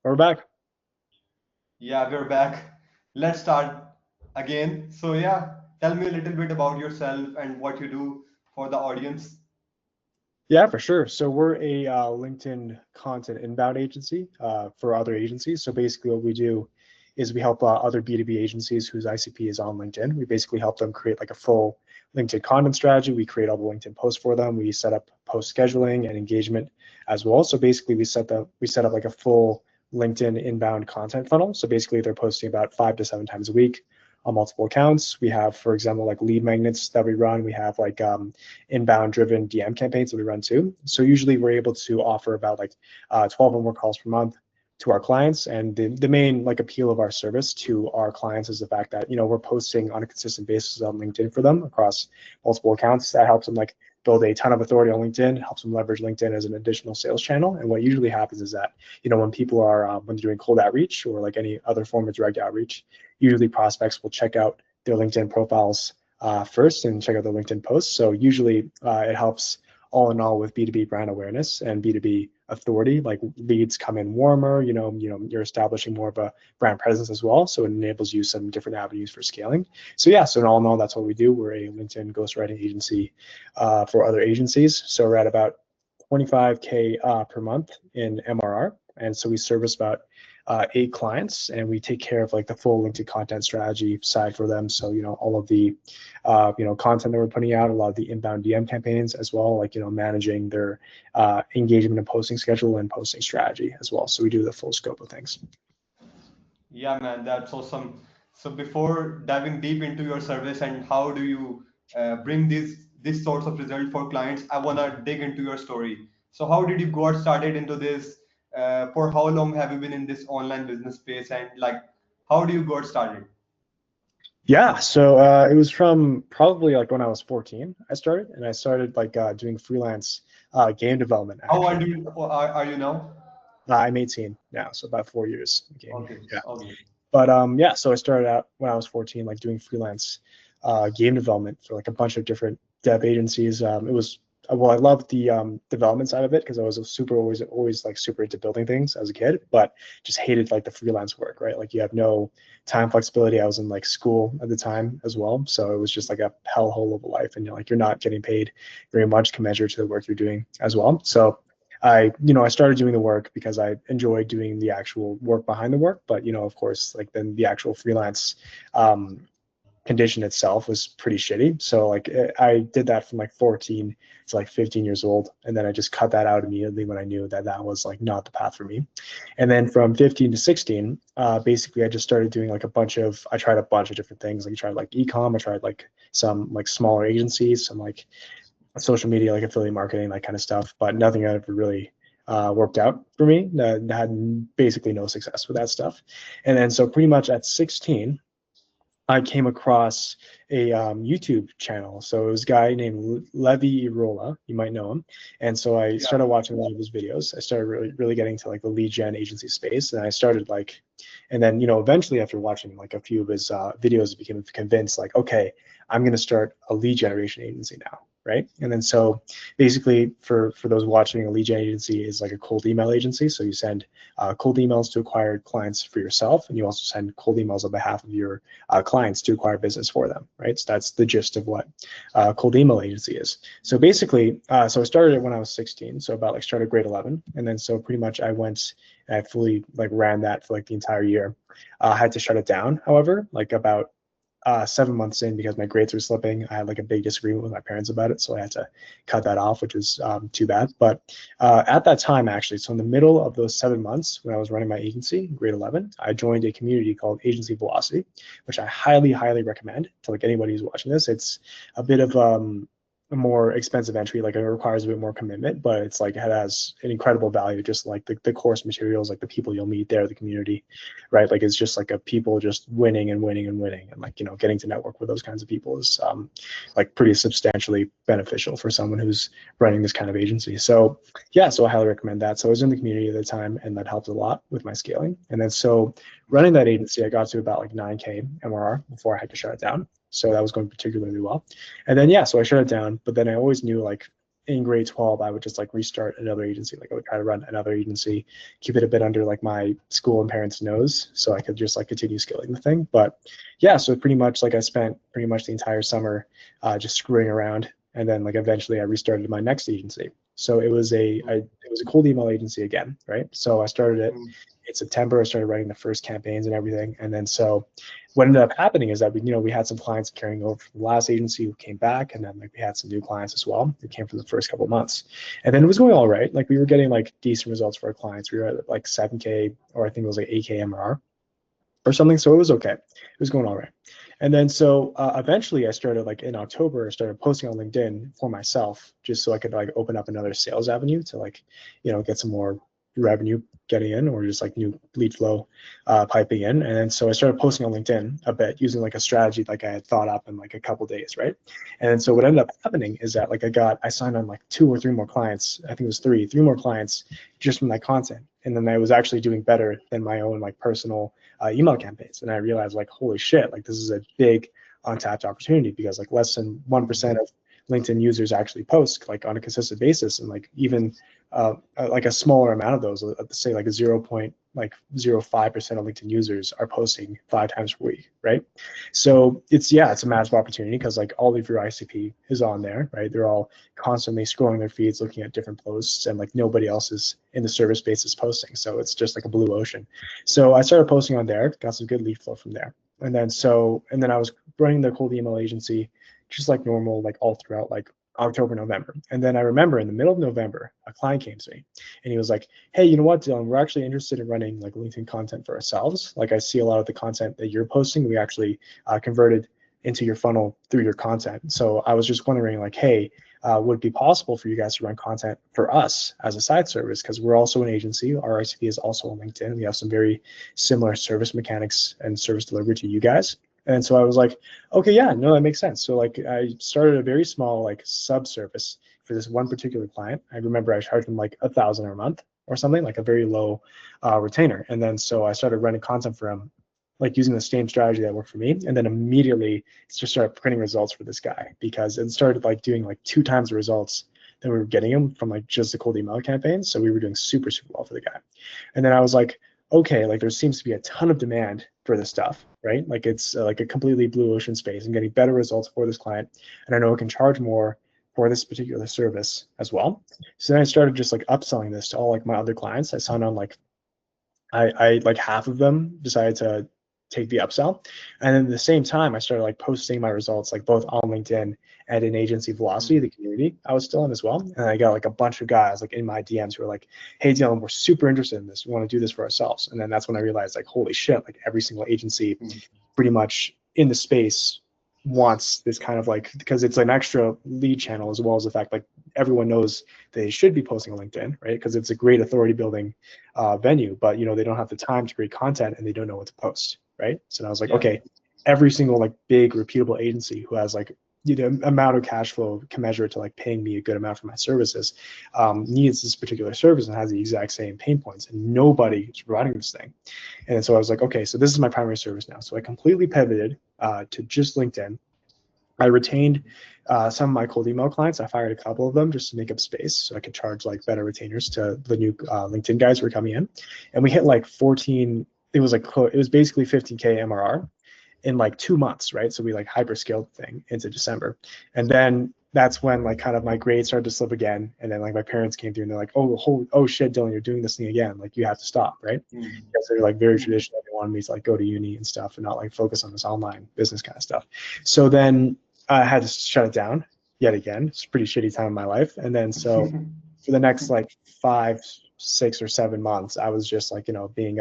We're back. Yeah, we're back. Let's start again. So, yeah, tell me a little bit about yourself and what you do for the audience. Yeah, for sure. So we're a LinkedIn content inbound agency for other agencies. So basically, what we do is we help other B2B agencies whose ICP is on LinkedIn. We basically help them create like a full LinkedIn content strategy. We create all the LinkedIn posts for them. We set up post scheduling and engagement as well. So basically, we set up like a full LinkedIn inbound content funnel. So basically, they're posting about 5 to 7 times a week on multiple accounts. We have, for example, like lead magnets that we run. We have like inbound driven DM campaigns that we run too. So usually we're able to offer about like 12 or more calls per month to our clients. And the main like appeal of our service to our clients is the fact that, we're posting on a consistent basis on LinkedIn for them across multiple accounts. That helps them like build a ton of authority on LinkedIn, helps them leverage LinkedIn as an additional sales channel. And what usually happens is that, when people are, when they're doing cold outreach or like any other form of direct outreach, usually prospects will check out their LinkedIn profiles first and check out the LinkedIn posts. So usually it helps all in all with B2B brand awareness and B2B authority. Like leads come in warmer, you're establishing more of a brand presence as well. So it enables you some different avenues for scaling. So yeah, so in all in all, that's what we do. We're a LinkedIn ghostwriting agency for other agencies. So we're at about 25K per month in MRR. And so we service about 8 clients, and we take care of like the full LinkedIn content strategy side for them. So all of the content that we're putting out, a lot of the inbound DM campaigns as well, like managing their engagement and posting schedule and posting strategy as well. So we do the full scope of things. Yeah, man, that's awesome. So, before diving deep into your service and how do you bring this sorts of result for clients, I wanna dig into your story. So, how did you got started into this? For how long have you been in this online business space, and like, how do you got started? Yeah, so it was from probably like when I was 14. I started like doing freelance game development How old actually. are you now? I'm 18 now, so about 4 years in gaming. Okay, Yeah. okay. But yeah, so I started out when I was 14, like doing freelance game development for like a bunch of different dev agencies. It was well, I loved the development side of it because I was super always like super into building things as a kid, but just hated like the freelance work, right? Like you have no time flexibility. I was in like school at the time as well, so it was just like a hellhole of a life, and you're not getting paid very much commensurate to the work you're doing as well. So I started doing the work because I enjoyed doing the actual work behind the work, but of course, like then the actual freelance um, condition itself was pretty shitty. So like I did that from like 14 to like 15 years old, and then I just cut that out immediately when I knew that that was like not the path for me. And then from 15 to 16, basically I just started doing like I tried a bunch of different things. Like I tried like ecom, I tried like some like smaller agencies, some like social media, like affiliate marketing, that kind of stuff. But nothing ever really worked out for me. Had basically no success with that stuff. And then so pretty much at 16, I came across a YouTube channel. So it was a guy named Levi Irola. You might know him. And so I Yeah. started watching a lot of his videos. I started really getting to like the lead gen agency space. And I started like, and then, eventually after watching like a few of his videos, I became convinced like, okay, I'm going to start a lead generation agency now. Right. And then so basically for those watching, a lead gen agency is like a cold email agency. So you send cold emails to acquired clients for yourself, and you also send cold emails on behalf of your clients to acquire business for them, right? So that's the gist of what cold email agency is. So basically, so I started it when I was 16, so about like started grade 11, and then so pretty much I went and I fully like ran that for like the entire year. I had to shut it down, however, like about 7 months in because my grades were slipping. I had like a big disagreement with my parents about it, so I had to cut that off, which is too bad. But at that time, actually, so in the middle of those 7 months when I was running my agency, grade 11, I joined a community called Agency Velocity, which I highly, highly recommend to like anybody who's watching this. It's a bit of a more expensive entry, like it requires a bit more commitment, but it's like it has an incredible value, just like the course materials, like the people you'll meet there, the community, right? Like it's just like a people just winning and winning and winning, and like getting to network with those kinds of people is like pretty substantially beneficial for someone who's running this kind of agency. So yeah, so I highly recommend that. So I was in the community at the time, and that helped a lot with my scaling. And then so running that agency, I got to about like 9K MRR before I had to shut it down. So that was going particularly well. And then yeah, so I shut it down, but then I always knew like in grade 12, I would just like restart another agency. Like I would try to run another agency, keep it a bit under like my school and parents' nose, so I could just like continue scaling the thing. But yeah, so pretty much like I spent pretty much the entire summer just screwing around, and then like eventually I restarted my next agency. So it was a cold email agency again, right? So I started it Mm. in September. I started writing the first campaigns and everything, and then so what ended up happening is that we had some clients carrying over from the last agency who came back, and then like we had some new clients as well who came from the first couple of months, and then it was going all right. Like we were getting like decent results for our clients. We were at like 7K, or I think it was like 8K MRR or something. So it was okay. It was going all right. And then so eventually I started like in October, I started posting on LinkedIn for myself just so I could like open up another sales avenue to like, get some more revenue getting in, or just like new lead flow piping in. And then so I started posting on LinkedIn a bit using like a strategy like I had thought up in like a couple days, right? And then so what ended up happening is that like I signed on like 2 or 3 more clients. I think it was three more clients just from that content. And then I was actually doing better than my own like personal email campaigns. And I realized like, holy shit, like this is a big untapped opportunity, because like less than 1% of LinkedIn users actually post like on a consistent basis. And like even like a smaller amount of those, say like a 0.05% of LinkedIn users are posting 5 times per week, right? So it's a massive opportunity, because like all of your ICP is on there, right? They're all constantly scrolling their feeds, looking at different posts, and like nobody else is in the service space is posting. So it's just like a blue ocean. So I started posting on there, got some good lead flow from there. And then I was running the cold email agency just like normal, like all throughout like October, November. And then I remember in the middle of November, a client came to me and he was like, hey, you know what, Dylan, we're actually interested in running like LinkedIn content for ourselves. Like I see a lot of the content that you're posting, we actually converted into your funnel through your content. So I was just wondering like, hey, would it be possible for you guys to run content for us as a side service? Because we're also an agency. Our ICP is also on LinkedIn. We have some very similar service mechanics and service delivery to you guys. And so I was like, okay, yeah, no, that makes sense. So like I started a very small like sub-service for this one particular client. I remember I charged them like 1,000 a month or something, like a very low retainer. And then so I started running content for him, like using the same strategy that worked for me. And then immediately just started printing results for this guy, because it started like doing like 2 times the results that we were getting him from like just the cold email campaign. So we were doing super, super well for the guy. And then I was like, okay, like there seems to be a ton of demand for this stuff, right? Like it's like a completely blue ocean space. I'm getting better results for this client, and I know I can charge more for this particular service as well. So then I started just like upselling this to all like my other clients. I signed on like I like half of them decided to take the upsell. And then at the same time, I started like posting my results like both on LinkedIn and in Agency Velocity, the community I was still in as well. And I got like a bunch of guys like in my DMs who were like, hey, Dylan, we're super interested in this. We want to do this for ourselves. And then that's when I realized like, holy shit, like every single agency pretty much in the space wants this kind of like, because it's an extra lead channel, as well as the fact like everyone knows they should be posting on LinkedIn, right? Because it's a great authority building venue, but they don't have the time to create content and they don't know what to post, right? So I was like, Yeah. okay, every single like big reputable agency who has like amount of cash flow commensurate to like paying me a good amount for my services needs this particular service and has the exact same pain points, and nobody is providing this thing. And so I was like, okay, so this is my primary service now. So I completely pivoted to just LinkedIn. I retained some of my cold email clients. I fired a couple of them just to make up space so I could charge like better retainers to the new LinkedIn guys who were coming in. And we hit like 14, it was basically 15K MRR in like 2 months, right? So we like hyper scaled the thing into December. And then that's when like kind of my grades started to slip again. And then like my parents came through and they're like, oh shit, Dylan, you're doing this thing again. Like you have to stop, right? Because they're like very traditional. They wanted me to like go to uni and stuff and not like focus on this online business kind of stuff. So then I had to shut it down yet again. It's a pretty shitty time in my life. And then so for the next like 5, 6, or 7 months, I was just like, being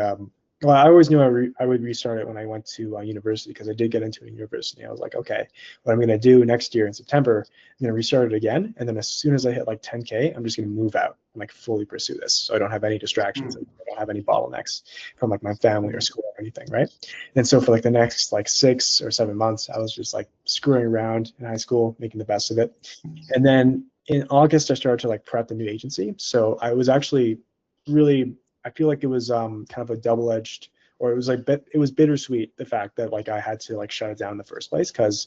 well, I always knew I would restart it when I went to university, because I did get into a university. I was like, okay, what I'm going to do next year in September, I'm going to restart it again. And then as soon as I hit like 10K, I'm just going to move out and like fully pursue this. So I don't have any distractions. I don't have any bottlenecks from like my family or school or anything, right? And so for like the next like 6 or 7 months, I was just like screwing around in high school, making the best of it. And then in August, I started to like prep the new agency. So I was actually really, I feel like it was kind of a double-edged, or it was bittersweet, the fact that like I had to like shut it down in the first place, because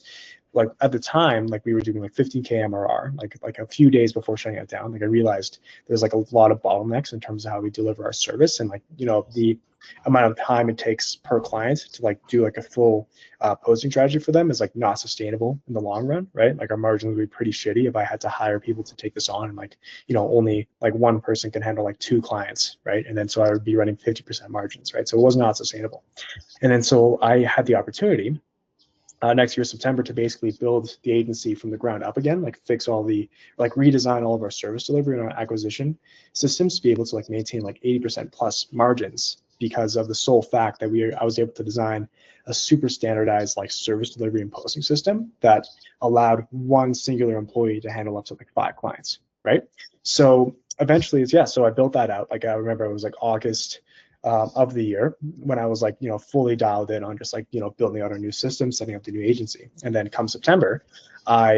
like at the time, like we were doing like 15K MRR, like a few days before shutting it down. Like I realized there's like a lot of bottlenecks in terms of how we deliver our service, and like, you know, the amount of time it takes per client to like do like a full posting strategy for them is like not sustainable in the long run, right? Like our margins would be pretty shitty if I had to hire people to take this on, and like, you know, only like one person can handle like 2 clients, right? And then so I would be running 50% margins, right? So it was not sustainable. And then so I had the opportunity next year, September, to basically build the agency from the ground up again, like fix all the, like redesign all of our service delivery and our acquisition systems to be able to like maintain like 80% plus margins, because of the sole fact that I was able to design a super standardized like service delivery and posting system that allowed one singular employee to handle up to like 5 clients, right? So eventually, so I built that out. Like I remember it was like August of the year when I was like, you know, fully dialed in on just like, you know, building out our new system, setting up the new agency. And then come September, I,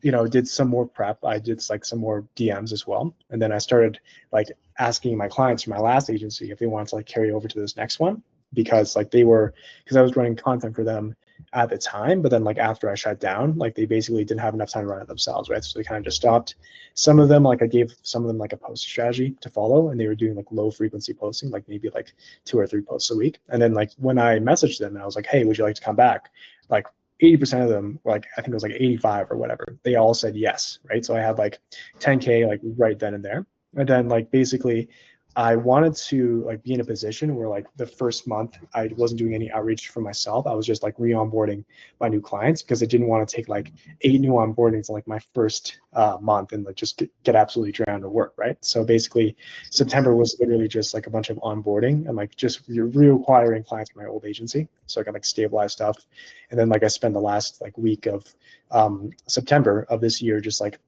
you know, did some more prep. I did like some more DMs as well. And then I started like asking my clients from my last agency if they wanted to like carry over to this next one, because like because I was running content for them at the time, but then like after I shut down, like they basically didn't have enough time to run it themselves, right? So they kind of just stopped. Some of them, like I gave some of them like a post strategy to follow, and they were doing like low frequency posting, like maybe like 2 or 3 posts a week. And then like when I messaged them and I was like, hey, would you like to come back? Like 80% of them, like I think it was like 85 or whatever, they all said yes, right? So I had like 10K like right then and there. And then like basically I wanted to like be in a position where like the first month I wasn't doing any outreach for myself. I was just like re-onboarding my new clients, because I didn't want to take like 8 new onboardings in like my first month and like just get absolutely drowned to work, right? So basically September was literally just like a bunch of onboarding and like just reacquiring clients from my old agency. So I got like stabilized stuff. And then like I spent the last like week of September of this year just like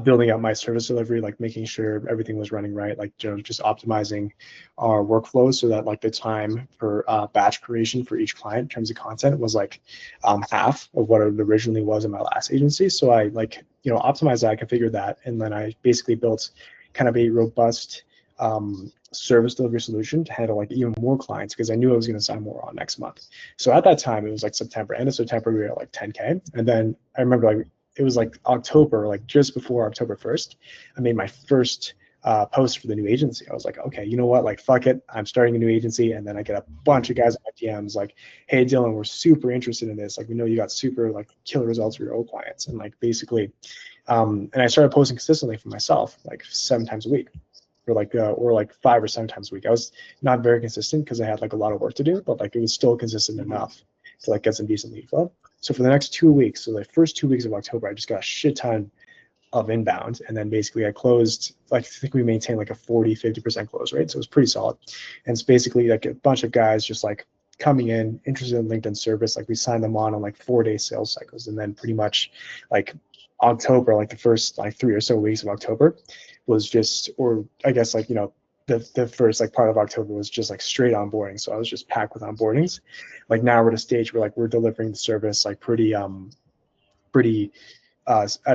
building out my service delivery, like making sure everything was running right, like, you know, just optimizing our workflows so that like the time for batch creation for each client in terms of content was like half of what it originally was in my last agency. So I like, you know, optimized that, configured that, and then I basically built kind of a robust service delivery solution to handle like even more clients, because I knew I was going to sign more on next month. So at that time, it was like September, end of September, we were at like 10K. And then I remember like it was like October, like just before October 1st, I made my first post for the new agency. I was like, okay, you know what? Like, fuck it. I'm starting a new agency. And then I get a bunch of guys in my DMs like, hey, Dylan, we're super interested in this. Like, we know you got super like killer results for your old clients. And like, basically, and I started posting consistently for myself, like 7 times a week, or like 5 or 7 times a week. I was not very consistent because I had like a lot of work to do, but like it was still consistent enough to like get some decent lead flow. So for the next 2 weeks, so the first 2 weeks of October, I just got a shit ton of inbound. And then basically I closed, like I think we maintained like a 40-50% close rate. So it was pretty solid. And it's basically like a bunch of guys just like coming in, interested in LinkedIn service. Like we signed them on like 4-day sales cycles. And then pretty much like October, like the first like 3 or so weeks of October was just, or I guess like, you know, the first like part of October was just like straight onboarding. So I was just packed with onboardings. Like now we're at a stage where like we're delivering the service like pretty at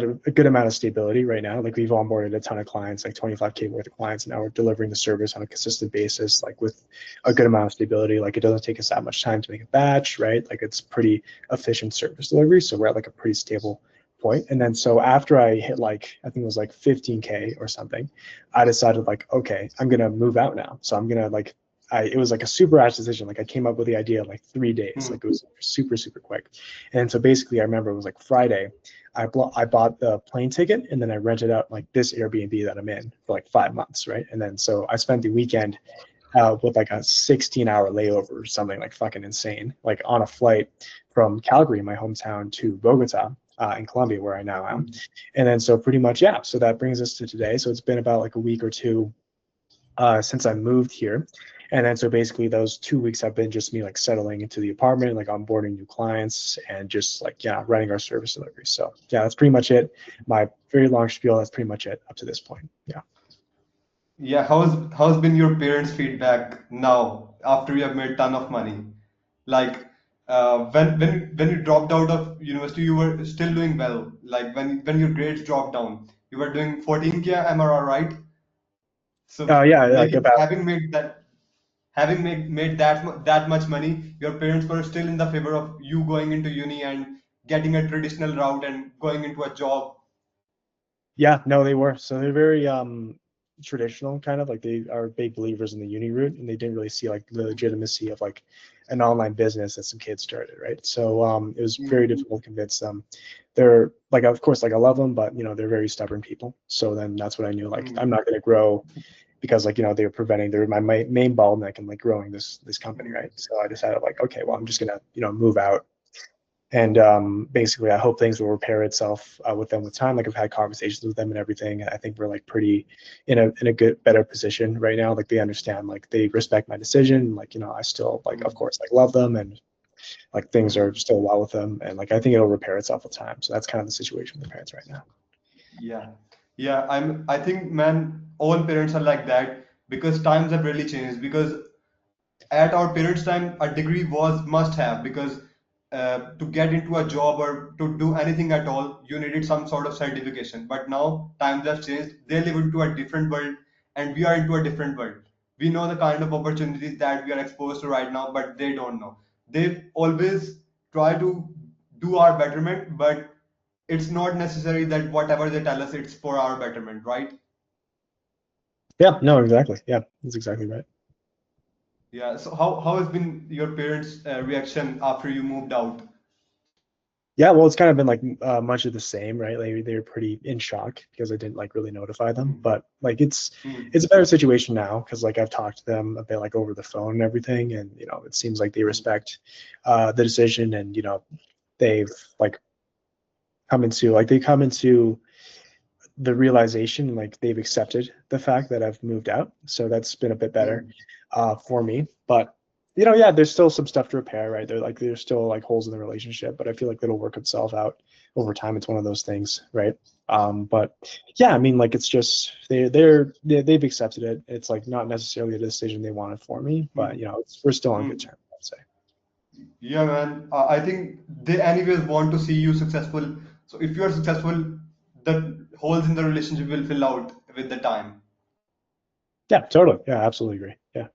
a good amount of stability right now. Like we've onboarded a ton of clients, like 25K worth of clients. And now we're delivering the service on a consistent basis, like with a good amount of stability. Like it doesn't take us that much time to make a batch, right? Like it's pretty efficient service delivery. So we're at like a pretty stable point. And then so after I hit like, I think it was like 15K or something, I decided like, okay, I'm going to move out now. So I'm going to like, it was like a super rash decision. Like I came up with the idea in like 3 days. Like it was super, super quick. And so basically I remember it was like Friday, I bought the plane ticket and then I rented out like this Airbnb that I'm in for like 5 months, right? And then so I spent the weekend with like a 16-hour layover or something like fucking insane, like on a flight from Calgary, my hometown, to Bogota in Colombia, where I now am. And then so pretty much, yeah, so that brings us to today. So it's been about like a week or two since I moved here. And then so basically those 2 weeks have been just me like settling into the apartment, like onboarding new clients and just like, yeah, running our service delivery. So yeah, that's pretty much it. My very long spiel, that's pretty much it up to this point. Yeah. Yeah, how's been your parents' feedback now after you have made ton of money? Like when you dropped out of university, you were still doing well. Like when your grades dropped down, you were doing 14K MRR, right? So Yeah, like maybe about, having made that much money, your parents were still in the favor of you going into uni and getting a traditional route and going into a job? Yeah, no, they were. So they're very traditional, kind of like they are big believers in the uni route, and they didn't really see like the legitimacy of like an online business that some kids started, right? So it was very Mm. difficult to convince them. They're like, of course, like I love them, but they're very stubborn people. So then that's what I knew. Like Mm. I'm not going to grow because like they were preventing. They're my main bottleneck in like growing this company, Mm. right? So I decided like, okay, well I'm Mm. just gonna move out. And basically, I hope things will repair itself with them with time. Like I've had conversations with them and everything. I think we're like pretty in a good, better position right now. Like they understand, like they respect my decision. Like I still like, of Mm. course, like love them, and like things are Mm. still well with them. And like I think it'll repair itself with time. So that's kind of the situation with the parents right now. Yeah, yeah. I think, man, all parents are like that because times have really changed. Because at our parents' time, a degree was must have because to get into a job or to do anything at all, you needed some sort of certification. But now times have changed. They live into a different world, and we are into a different world. We know the kind of opportunities that we are exposed to right now, but they don't know. They always try to do our betterment, but it's not necessary that whatever they tell us, it's for our betterment, right? Yeah, no, exactly. Yeah, that's exactly right. Yeah. So how has been your parents' reaction after you moved out? Yeah, well, it's kind of been like much of the same, right? Like they were pretty in shock because I didn't like really notify them. Hmm. But like Hmm. it's a better situation now because like I've talked to them a bit like over the phone and everything, and it seems like they Hmm. respect the decision, and they've like come into the realization, like they've accepted the fact that I've moved out. So that's been a bit better Hmm. for me. But yeah, there's still some stuff to repair, right? There's still like holes in the relationship, but I feel like it'll work itself out over time. It's one of those things, right? But yeah, I mean, like it's just they've accepted it. It's like not necessarily a decision they wanted for me, but Hmm. we're still on good Hmm. terms, I'd say. Yeah, man. I think they anyways want to see you successful. So if you are successful, the holes in the relationship will fill out with the time. Yeah, totally. Yeah, absolutely agree. Yeah.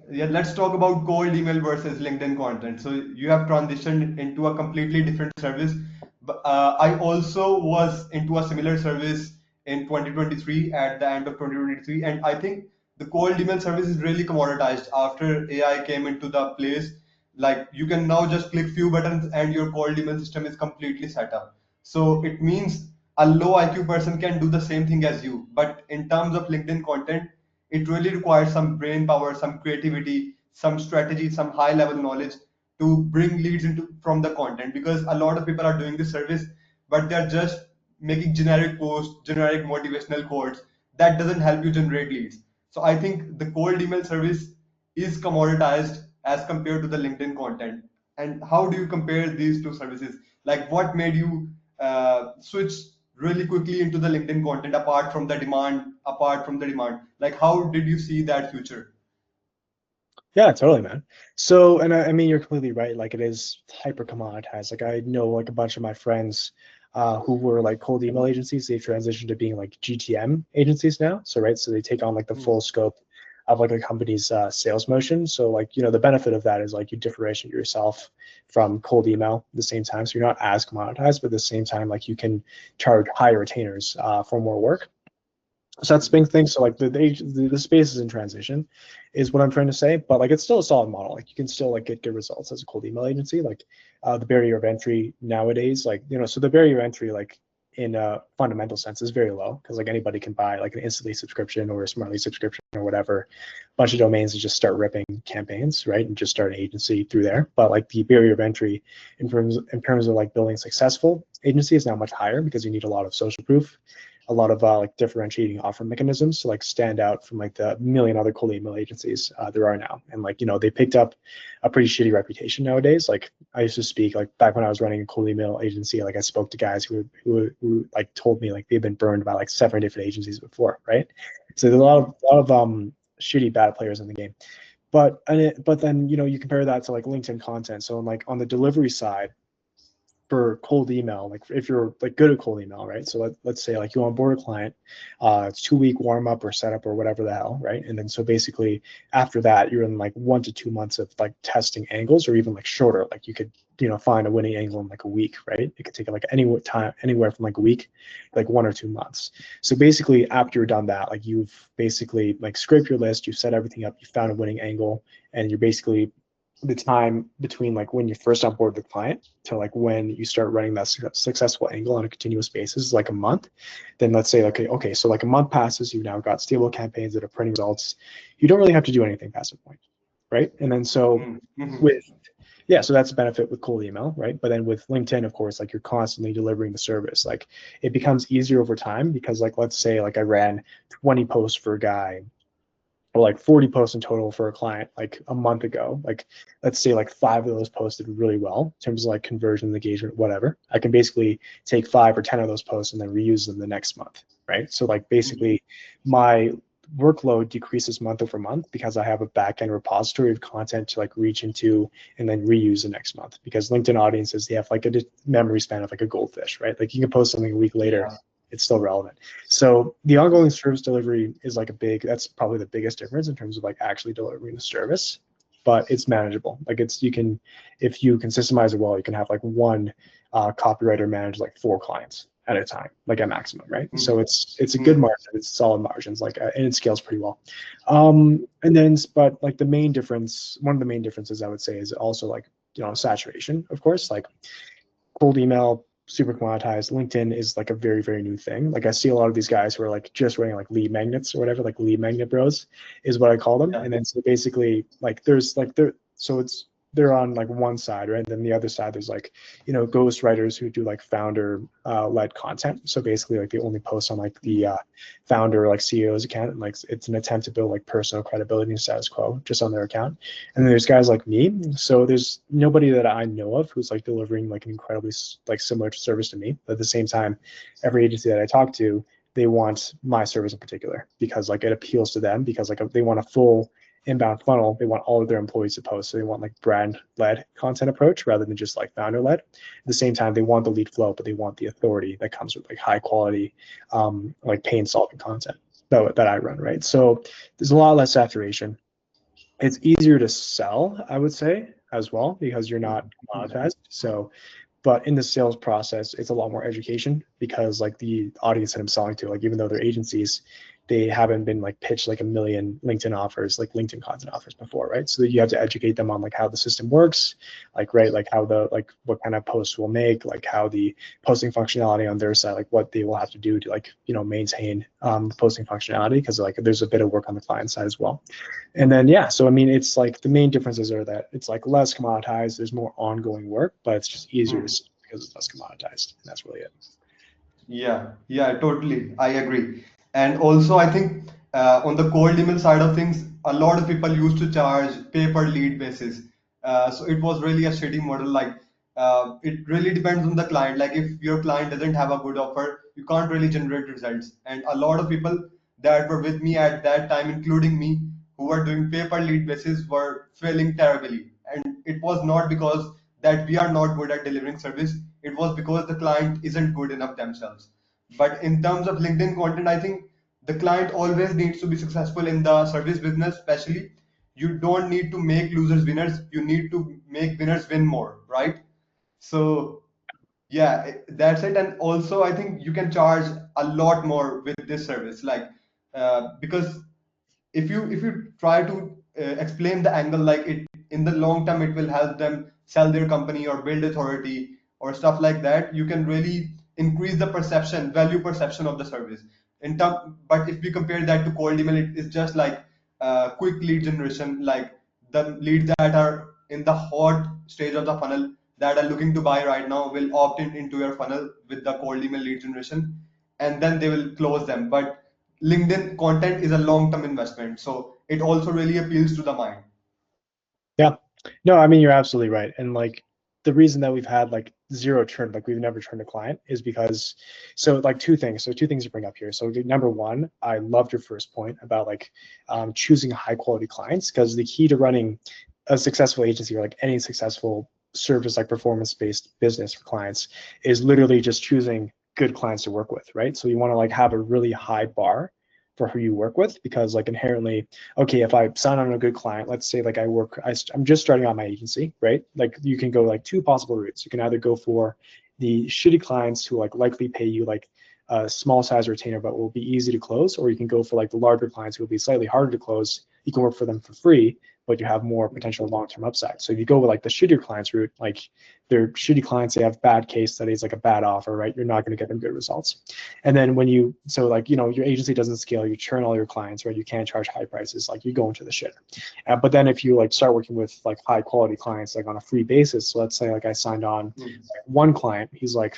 Yeah, let's talk about cold email versus LinkedIn content. So you have transitioned into a completely different service. But I also was into a similar service in 2023 at the end of 2023, and I think the cold email service is really commoditized after AI came into the place. Like you can now just click few buttons and your cold email system is completely set up. So it means a low IQ person can do the same thing as you. But in terms of LinkedIn content, it really requires some brain power, some creativity, some strategy, some high level knowledge to bring leads into from the content, because a lot of people are doing this service but they're just making generic posts, generic motivational quotes that doesn't help you generate leads. So I think the cold email service is commoditized as compared to the LinkedIn content. And how do you compare these two services? Like what made you switch really quickly into the LinkedIn content apart from the demand? Like how did you see that future? Yeah, totally, man. So, and I mean, you're completely right. Like, it is hyper commoditized. Like, I know like a bunch of my friends who were like cold email agencies. They've transitioned to being like GTM agencies now. So, right, so they take on like the Hmm. full scope of like a company's sales motion. So, like, the benefit of that is like you differentiate yourself from cold email at the same time. So you're not as commoditized, but at the same time, like you can charge higher retainers for more work. So that's the Hmm. big thing. So like the space is in transition, is what I'm trying to say. But like it's still a solid model. Like you can still like get good results as a cold email agency. Like the barrier of entry nowadays, like so the barrier of entry like in a fundamental sense is very low because like anybody can buy like an Instantly subscription or a Smartly subscription or whatever, bunch of domains and just start ripping campaigns, right? And just start an agency through there. But like the barrier of entry in terms of like building successful agency is now much higher because you need a lot of social proof, a lot of like differentiating offer mechanisms to like stand out from like the million other cold email agencies there are now. And like they picked up a pretty shitty reputation nowadays. Like I used to speak like back when I was running a cold email agency, like I spoke to guys who like told me like they've been burned by like 7 different agencies before, right? So there's a lot of shitty bad players in the game. But then you compare that to like LinkedIn content. So like on the delivery side, for cold email, like if you're like good at cold email, right? So let's say like you onboard a client, it's 2 week warm up or setup or whatever the hell, right? And then so basically after that, you're in like 1 to 2 months of like testing angles, or even like shorter. Like you could, find a winning angle in like a week, right? It could take like anywhere from like a week, like 1 or 2 months. So basically after you're done that, like you've basically like scraped your list, you've set everything up, you found a winning angle, and you're basically the time between like when you first onboard the client to like when you start running that successful angle on a continuous basis is like a month. Then let's say, okay, so like a month passes, you've now got stable campaigns that are printing results. You don't really have to do anything past that point, right? And then so with, yeah, so that's a benefit with cold email, right? But then with LinkedIn, of course, like you're constantly delivering the service. Like it becomes easier over time because like, let's say like I ran 20 posts for a guy, or like 40 posts in total for a client like a month ago. Like let's say like 5 of those posts did really well in terms of like conversion, engagement, whatever. I can basically take 5 or 10 of those posts and then reuse them the next month, right? So like basically my workload decreases month over month because I have a backend repository of content to like reach into and then reuse the next month. Because LinkedIn audiences, they have like a memory span of like a goldfish, right? Like you can post something a week later, it's still relevant. So the ongoing service delivery is like that's probably the biggest difference in terms of like actually delivering the service, but it's manageable. Like if you can systemize it well, you can have like one copywriter manage like 4 clients at a time, like at maximum, right? So it's a good margin, it's solid margins, like, and it scales pretty well. And then, but like one of the main differences I would say is also like, saturation, of course, like cold email, super commoditized. LinkedIn is like a very, very new thing. Like I see a lot of these guys who are like just running like lead magnets or whatever, like lead magnet bros is what I call them. And then so basically like they're on like one side, right? And then the other side, there's like, ghost writers who do like founder led content. So basically like they only post on like the founder, like CEO's account. And like it's an attempt to build like personal credibility and status quo just on their account. And then there's guys like me. So there's nobody that I know of who's like delivering like an incredibly like similar service to me. But at the same time, every agency that I talk to, they want my service in particular because like it appeals to them because like they want a full inbound funnel. They want all of their employees to post. So they want like brand-led content approach rather than just like founder-led. At the same time, they want the lead flow, but they want the authority that comes with like high quality, like pain solving content that I run, right? So there's a lot less saturation. It's easier to sell, I would say, as well, because you're not monetized. So, but in the sales process, it's a lot more education because like the audience that I'm selling to, like even though they're agencies, they haven't been like pitched like a million LinkedIn offers, like LinkedIn content offers before, right? So you have to educate them on like how the system works, like, right, like how what kind of posts we'll make, like how the posting functionality on their side, like what they will have to do to like, maintain posting functionality, because like there's a bit of work on the client side as well. And then, yeah, so I mean, it's like the main differences are that it's like less commoditized, there's more ongoing work, but it's just easier to see because it's less commoditized. And that's really it. Yeah, totally. I agree. And also, I think on the cold email side of things, a lot of people used to charge pay per lead basis. So it was really a shitty model. Like it really depends on the client. Like if your client doesn't have a good offer, you can't really generate results. And a lot of people that were with me at that time, including me, who were doing pay per lead basis, were failing terribly. And it was not because that we are not good at delivering service. It was because the client isn't good enough themselves. But in terms of LinkedIn content, I think the client always needs to be successful in the service business, especially. You don't need to make losers winners. You need to make winners win more, right? So yeah, that's it. And also, I think you can charge a lot more with this service, like because if you try to explain the angle, like it in the long term, it will help them sell their company or build authority or stuff like that. You can really increase the value perception of the service. But if we compare that to cold email, it is just like quick lead generation, like the leads that are in the hot stage of the funnel that are looking to buy right now will opt into your funnel with the cold email lead generation, and then they will close them. But LinkedIn content is a long-term investment, so it also really appeals to the mind. Yeah, no, I mean, you're absolutely right. And like the reason that we've had like zero churn, like we've never turned a client, is because, so like two things. So two things you bring up here. So number one, I loved your first point about like choosing high quality clients, because the key to running a successful agency, or like any successful service like performance-based business for clients is literally just choosing good clients to work with, right? So you want to like have a really high bar for who you work with, because like inherently, okay, if I sign on a good client, let's say like I'm just starting out my agency, right? Like you can go like two possible routes. You can either go for the shitty clients who like likely pay you like a small size retainer but will be easy to close, or you can go for like the larger clients who will be slightly harder to close. You can work for them for free, but you have more potential long-term upside. So if you go with like the shittier clients route, like they're shitty clients, they have bad case studies, like a bad offer, right? You're not going to get them good results. And then when you, so like, you know, your agency doesn't scale, you churn all your clients, right? You can't charge high prices, like you go into the shit. But then if you like start working with like high quality clients, like on a free basis, so let's say like I signed on one client, he's like,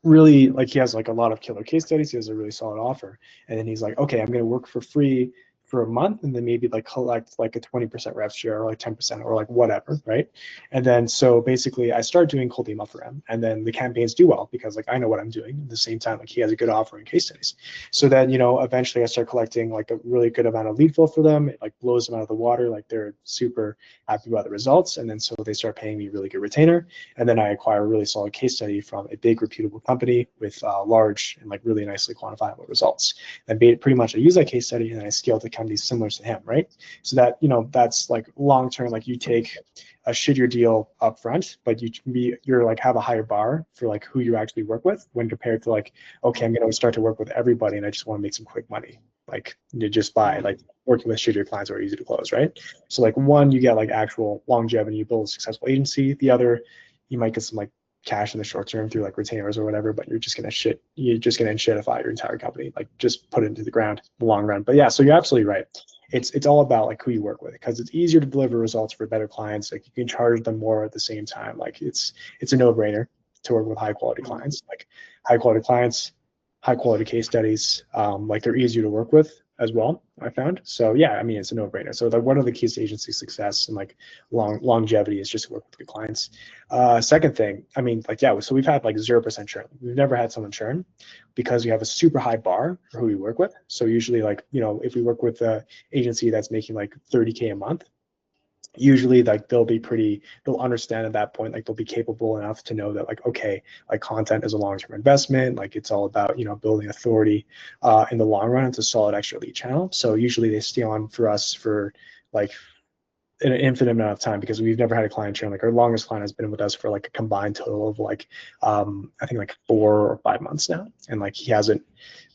really like he has like a lot of killer case studies, he has a really solid offer, and then he's like, okay, I'm going to work for free for a month and then maybe like collect like a 20% rev share or like 10% or like whatever, right? And then so basically I start doing cold email for him, and then the campaigns do well because like I know what I'm doing. At the same time, like he has a good offer and case studies. So then, you know, eventually I start collecting like a really good amount of lead flow for them. It like blows them out of the water, like they're super happy about the results, and then so they start paying me really good retainer. And then I acquire a really solid case study from a big reputable company with large and like really nicely quantifiable results. And pretty much I use that case study and I scale to companies similar to him, right? So that, you know, that's like long term, like you take a shittier deal up front, but you're like have a higher bar for like who you actually work with when compared to like, okay, I'm going to start to work with everybody and I just want to make some quick money. Like you just buy like working with shittier clients are easy to close, right? So like one, you get like actual longevity, you build a successful agency. The other, you might get some like cash in the short term through like retainers or whatever, but you're just gonna shitify your entire company, like just put it into the ground in the long run. But yeah, so you're absolutely right. It's all about like who you work with, because it's easier to deliver results for better clients. Like you can charge them more at the same time. Like it's a no-brainer to work with high quality clients. Like high quality clients, high quality case studies, like they're easier to work with as well, I found. So yeah, I mean, it's a no-brainer. So like one of the keys to agency success and like longevity is just to work with good clients. Second thing, I mean, like, yeah, so we've had like 0% churn. We've never had someone churn because we have a super high bar for who we work with. So usually like, you know, if we work with an agency that's making like 30K a month, usually like they'll understand at that point, like they'll be capable enough to know that like, okay, like content is a long-term investment, like it's all about, you know, building authority in the long run. It's a solid extra lead channel. So usually they stay on for us for like an infinite amount of time, because we've never had a client churn. Like our longest client has been with us for like a combined total of like I think like 4 or 5 months now, and like he hasn't,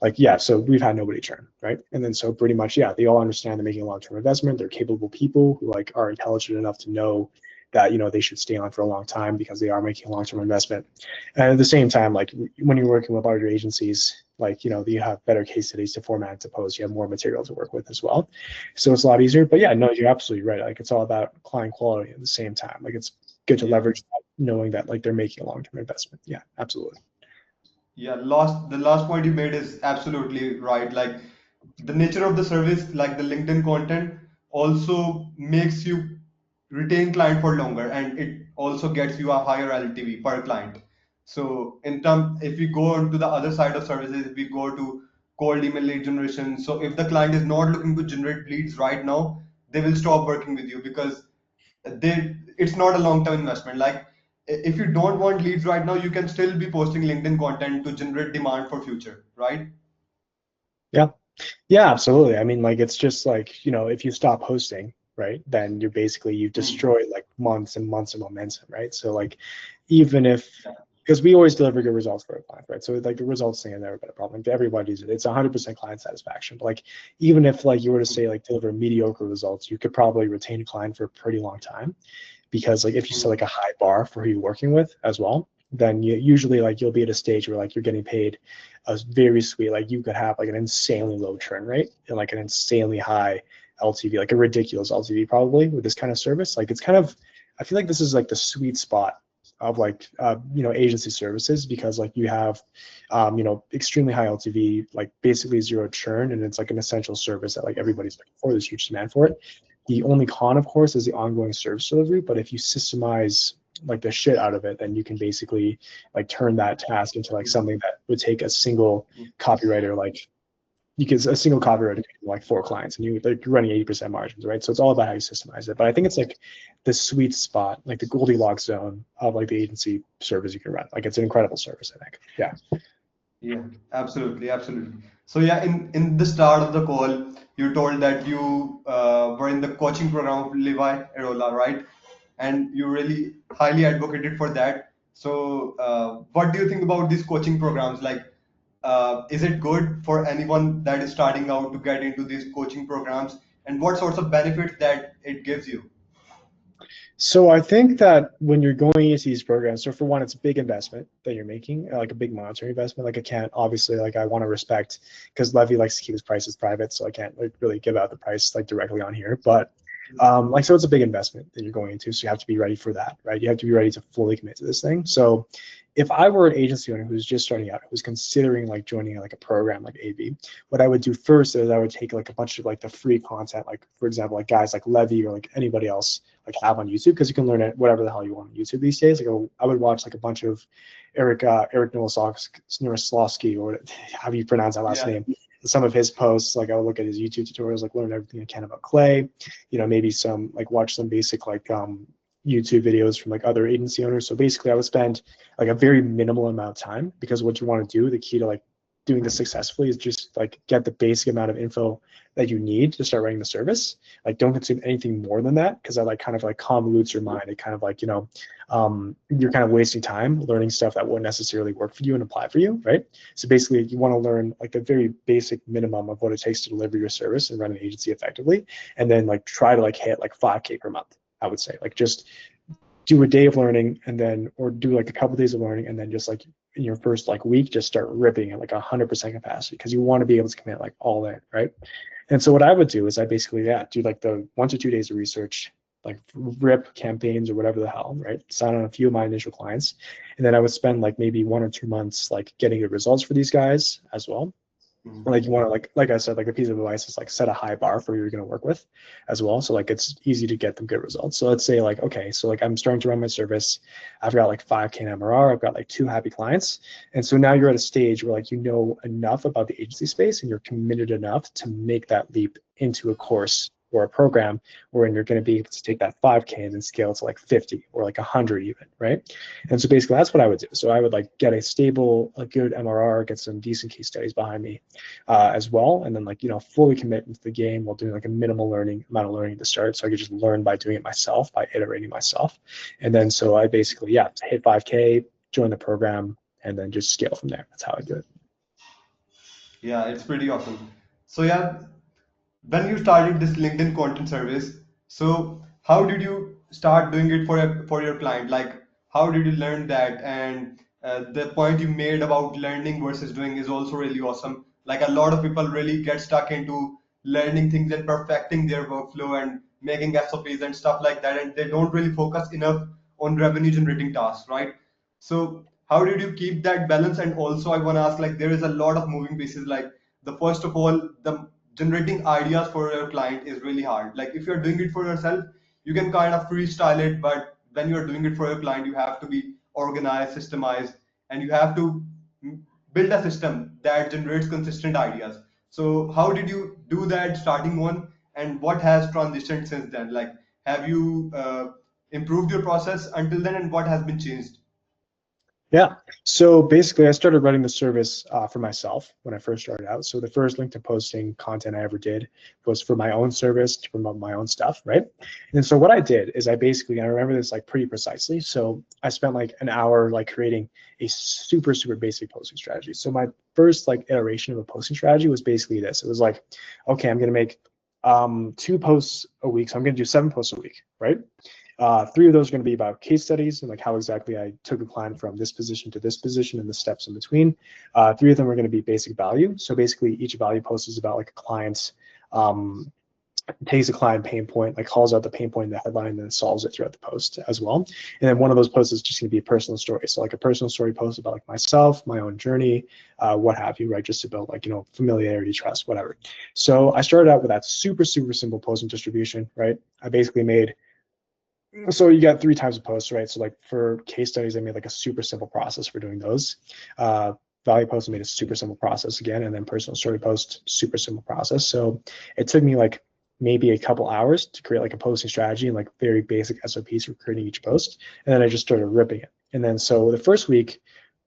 like, yeah, so we've had nobody churn, right? And then so pretty much, yeah, they all understand they're making a long-term investment. They're capable people who like are intelligent enough to know that, you know, they should stay on for a long time because they are making a long-term investment. And at the same time, like when you're working with larger agencies, like, you know, you have better case studies to format to post, you have more material to work with as well. So it's a lot easier. But yeah, no, you're absolutely right. Like it's all about client quality at the same time. Like it's good to leverage that, knowing that like they're making a long-term investment. Yeah, absolutely. Yeah, the last point you made is absolutely right. Like the nature of the service, like the LinkedIn content, also makes you retain client for longer, and it also gets you a higher LTV per client. So in term, if we go on to the other side of services, we go to cold email lead generation. So if the client is not looking to generate leads right now, they will stop working with you because it's not a long-term investment. Like if you don't want leads right now, you can still be posting LinkedIn content to generate demand for future, right? Yeah. Yeah, absolutely. I mean, like it's just like, you know, if you stop hosting, right, then you've Hmm. destroyed like months and months of momentum, right? So like even if, because we always deliver good results for our clients, right? So like the results thing has never been a problem. Everybody's, it's 100% client satisfaction. But like even if like you were to say like deliver mediocre results, you could probably retain a client for a pretty long time, because like if you set like a high bar for who you're working with as well, then you usually like you'll be at a stage where like you're getting paid a very sweet, like you could have like an insanely low churn rate and like an insanely high LTV, like a ridiculous LTV probably with this kind of service. Like it's kind of, I feel like this is like the sweet spot of like you know, agency services, because like you have you know, extremely high LTV, like basically zero churn, and it's like an essential service that like everybody's looking for. There's huge demand for it. The only con, of course, is the ongoing service delivery. But if you systemize like the shit out of it, then you can basically like turn that task into like something that would take a single copywriter like because a single copywriter can do like 4 clients and you're running 80% margins, right? So it's all about how you systemize it. But I think it's like the sweet spot, like the Goldilocks zone of like the agency service you can run. Like it's an incredible service, I think. Yeah. Yeah, absolutely, absolutely. So yeah, in the start of the call, you told that you were in the coaching program of Levi Erola, right? And you really highly advocated for that. So what do you think about these coaching programs? Like, is it good for anyone that is starting out to get into these coaching programs? And what sorts of benefits that it gives you? So I think that when you're going into these programs, so for one, it's a big investment that you're making, like a big monetary investment. Like I can't obviously, like I want to respect, because Levy likes to keep his prices private, so I can't like really give out the price like directly on here. But like so, it's a big investment that you're going into, so you have to be ready for that, right? You have to be ready to fully commit to this thing. So if I were an agency owner who's just starting out, who's considering like joining like a program like AV, what I would do first is I would take like a bunch of like the free content, like for example, like guys like Levy or like anybody else like have on YouTube, because you can learn it whatever the hell you want on YouTube these days. Like I would watch like a bunch of Eric Nowoslavsky, or how do you pronounce that last Yeah. name? Some of his posts, like I would look at his YouTube tutorials, like learn everything I can about Clay, maybe some like watch some basic like YouTube videos from like other agency owners. So basically I would spend like a very minimal amount of time, because what you want to do, the key to like doing this successfully is just like get the basic amount of info that you need to start running the service. Like don't consume anything more than that, because that like kind of like convolutes your mind. It kind of like, you're kind of wasting time learning stuff that won't necessarily work for you and apply for you, right? So basically you want to learn like the very basic minimum of what it takes to deliver your service and run an agency effectively. And then like try to like hit like 5K per month, I would say. Like just do a day of learning, and then, or do like a couple days of learning, and then just like in your first like week, just start ripping at like 100% capacity, because you want to be able to commit like all in, right? And so what I would do is I basically, do like the 1 to 2 days of research, like rip campaigns or whatever the hell, right? Sign on a few of my initial clients. And then I would spend like maybe 1 or 2 months like getting good results for these guys as well. Mhm. Like you want to like I said, like a piece of advice is like set a high bar for who you're going to work with as well. So like it's easy to get them good results. So let's say like, okay, so like I'm starting to run my service. I've got like 5K in MRR. I've got like 2 happy clients. And so now you're at a stage where like enough about the agency space and you're committed enough to make that leap into a course or a program wherein you're going to be able to take that 5K and then scale to like 50 or like 100 even, right? And so basically that's what I would do. So I would like get a stable, a good MRR, get some decent case studies behind me as well, and then like fully commit into the game while doing like a minimal amount of learning at the start, so I could just learn by doing it myself, by iterating myself. And then so I basically hit 5K, join the program, and then just scale from there. That's how I do it. Yeah, it's pretty awesome. So yeah, when you started this LinkedIn content service, so how did you start doing it for your client? Like, how did you learn that? And the point you made about learning versus doing is also really awesome. Like a lot of people really get stuck into learning things and perfecting their workflow and making SOPs and stuff like that, and they don't really focus enough on revenue generating tasks, right? So how did you keep that balance? And also, I want to ask, like, there is a lot of moving pieces. Like, the first of all, the generating ideas for your client is really hard. Like if you're doing it for yourself, you can kind of freestyle it, but when you're doing it for your client, you have to be organized, systemized, and you have to build a system that generates consistent ideas. So how did you do that starting one, and what has transitioned since then? Like, have you improved your process until then, and what has been changed? Yeah. So basically, I started running the service for myself when I first started out. So the first LinkedIn posting content I ever did was for my own service to promote my own stuff, right? And so what I did is I basically, I remember this like pretty precisely. So I spent like an hour like creating a super, super basic posting strategy. So my first like iteration of a posting strategy was basically this. It was like, okay, I'm going to make 2 posts a week. So I'm going to do 7 posts a week, right? 3 of those are going to be about case studies and like how exactly I took a client from this position to this position and the steps in between. 3 of them are going to be basic value. So basically each value post is about like a client's, takes a client pain point, like calls out the pain point in the headline and then solves it throughout the post as well. And then one of those posts is just going to be a personal story. So like a personal story post about like myself, my own journey, what have you, right? Just to build like, familiarity, trust, whatever. So I started out with that super, super simple posting distribution, right? I basically made, so you got 3 types of posts, right? So like for case studies, I made like a super simple process for doing those. value post, I made a super simple process again, and then personal story post, super simple process. So it took me like maybe a couple hours to create like a posting strategy and like very basic SOPs for creating each post. And then I just started ripping it. And then so the first week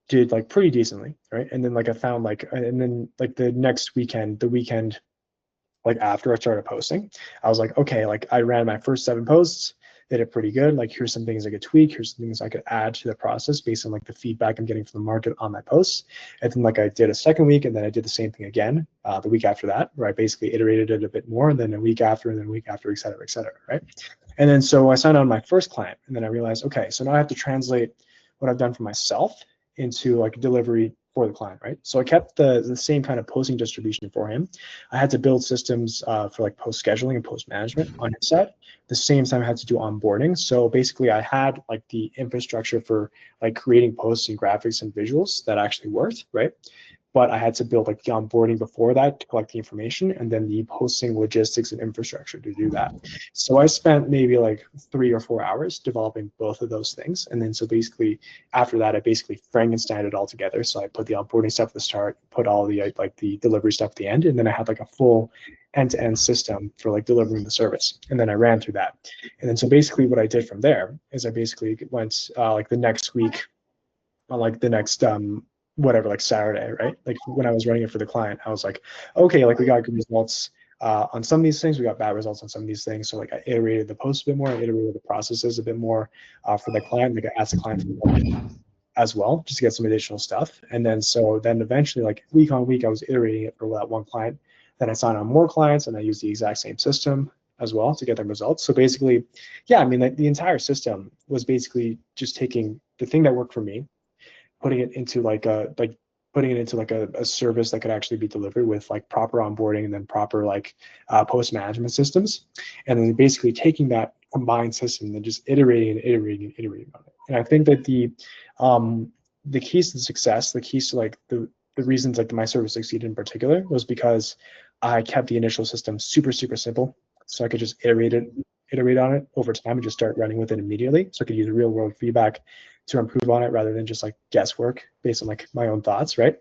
did like pretty decently, right? And then like I found like, and then like the next weekend, the weekend like after I started posting, I was like, okay, like I ran my first 7 posts, they did pretty good. Like here's some things I could tweak, here's some things I could add to the process based on like the feedback I'm getting from the market on my posts. And then like I did a second week, and then I did the same thing again the week after that, where I basically iterated it a bit more, and then a week after, and then a week after, et cetera, right? And then so I signed on my first client, and then I realized, okay, so now I have to translate what I've done for myself into like delivery for the client, right? So I kept the same kind of posting distribution for him. I had to build systems for like post scheduling and post management on his side. At the same time, I had to do onboarding. So basically, I had like the infrastructure for like creating posts and graphics and visuals that actually worked, right? But I had to build like the onboarding before that to collect the information, and then the posting logistics and infrastructure to do that. So I spent maybe like 3 or 4 hours developing both of those things. And then so basically after that, I basically Frankensteined it all together. So I put the onboarding stuff at the start, put all the like the delivery stuff at the end, and then I had like a full end-to-end system for like delivering the service. And then I ran through that. And then so basically what I did from there is I basically went like the next week on like the next whatever, like Saturday, right? Like when I was running it for the client, I was like, okay, like we got good results on some of these things, we got bad results on some of these things. So like I iterated the post a bit more, I iterated the processes a bit more for the client. Like I asked the client for as well, just to get some additional stuff. And then so then eventually, like week on week, I was iterating it for that one client. Then I signed on more clients, and I used the exact same system as well to get them results. So basically, yeah, I mean, like the entire system was basically just taking the thing that worked for me, putting it into like a service that could actually be delivered with like proper onboarding and then proper like post management systems, and then basically taking that combined system and just iterating and iterating and iterating on it. And I think that the keys to success, the keys to like the reasons like my service succeeded in particular was because I kept the initial system super simple, so I could just iterate on it over time and just start running with it immediately. So I could use real world feedback to improve on it rather than just like guesswork based on like my own thoughts, right?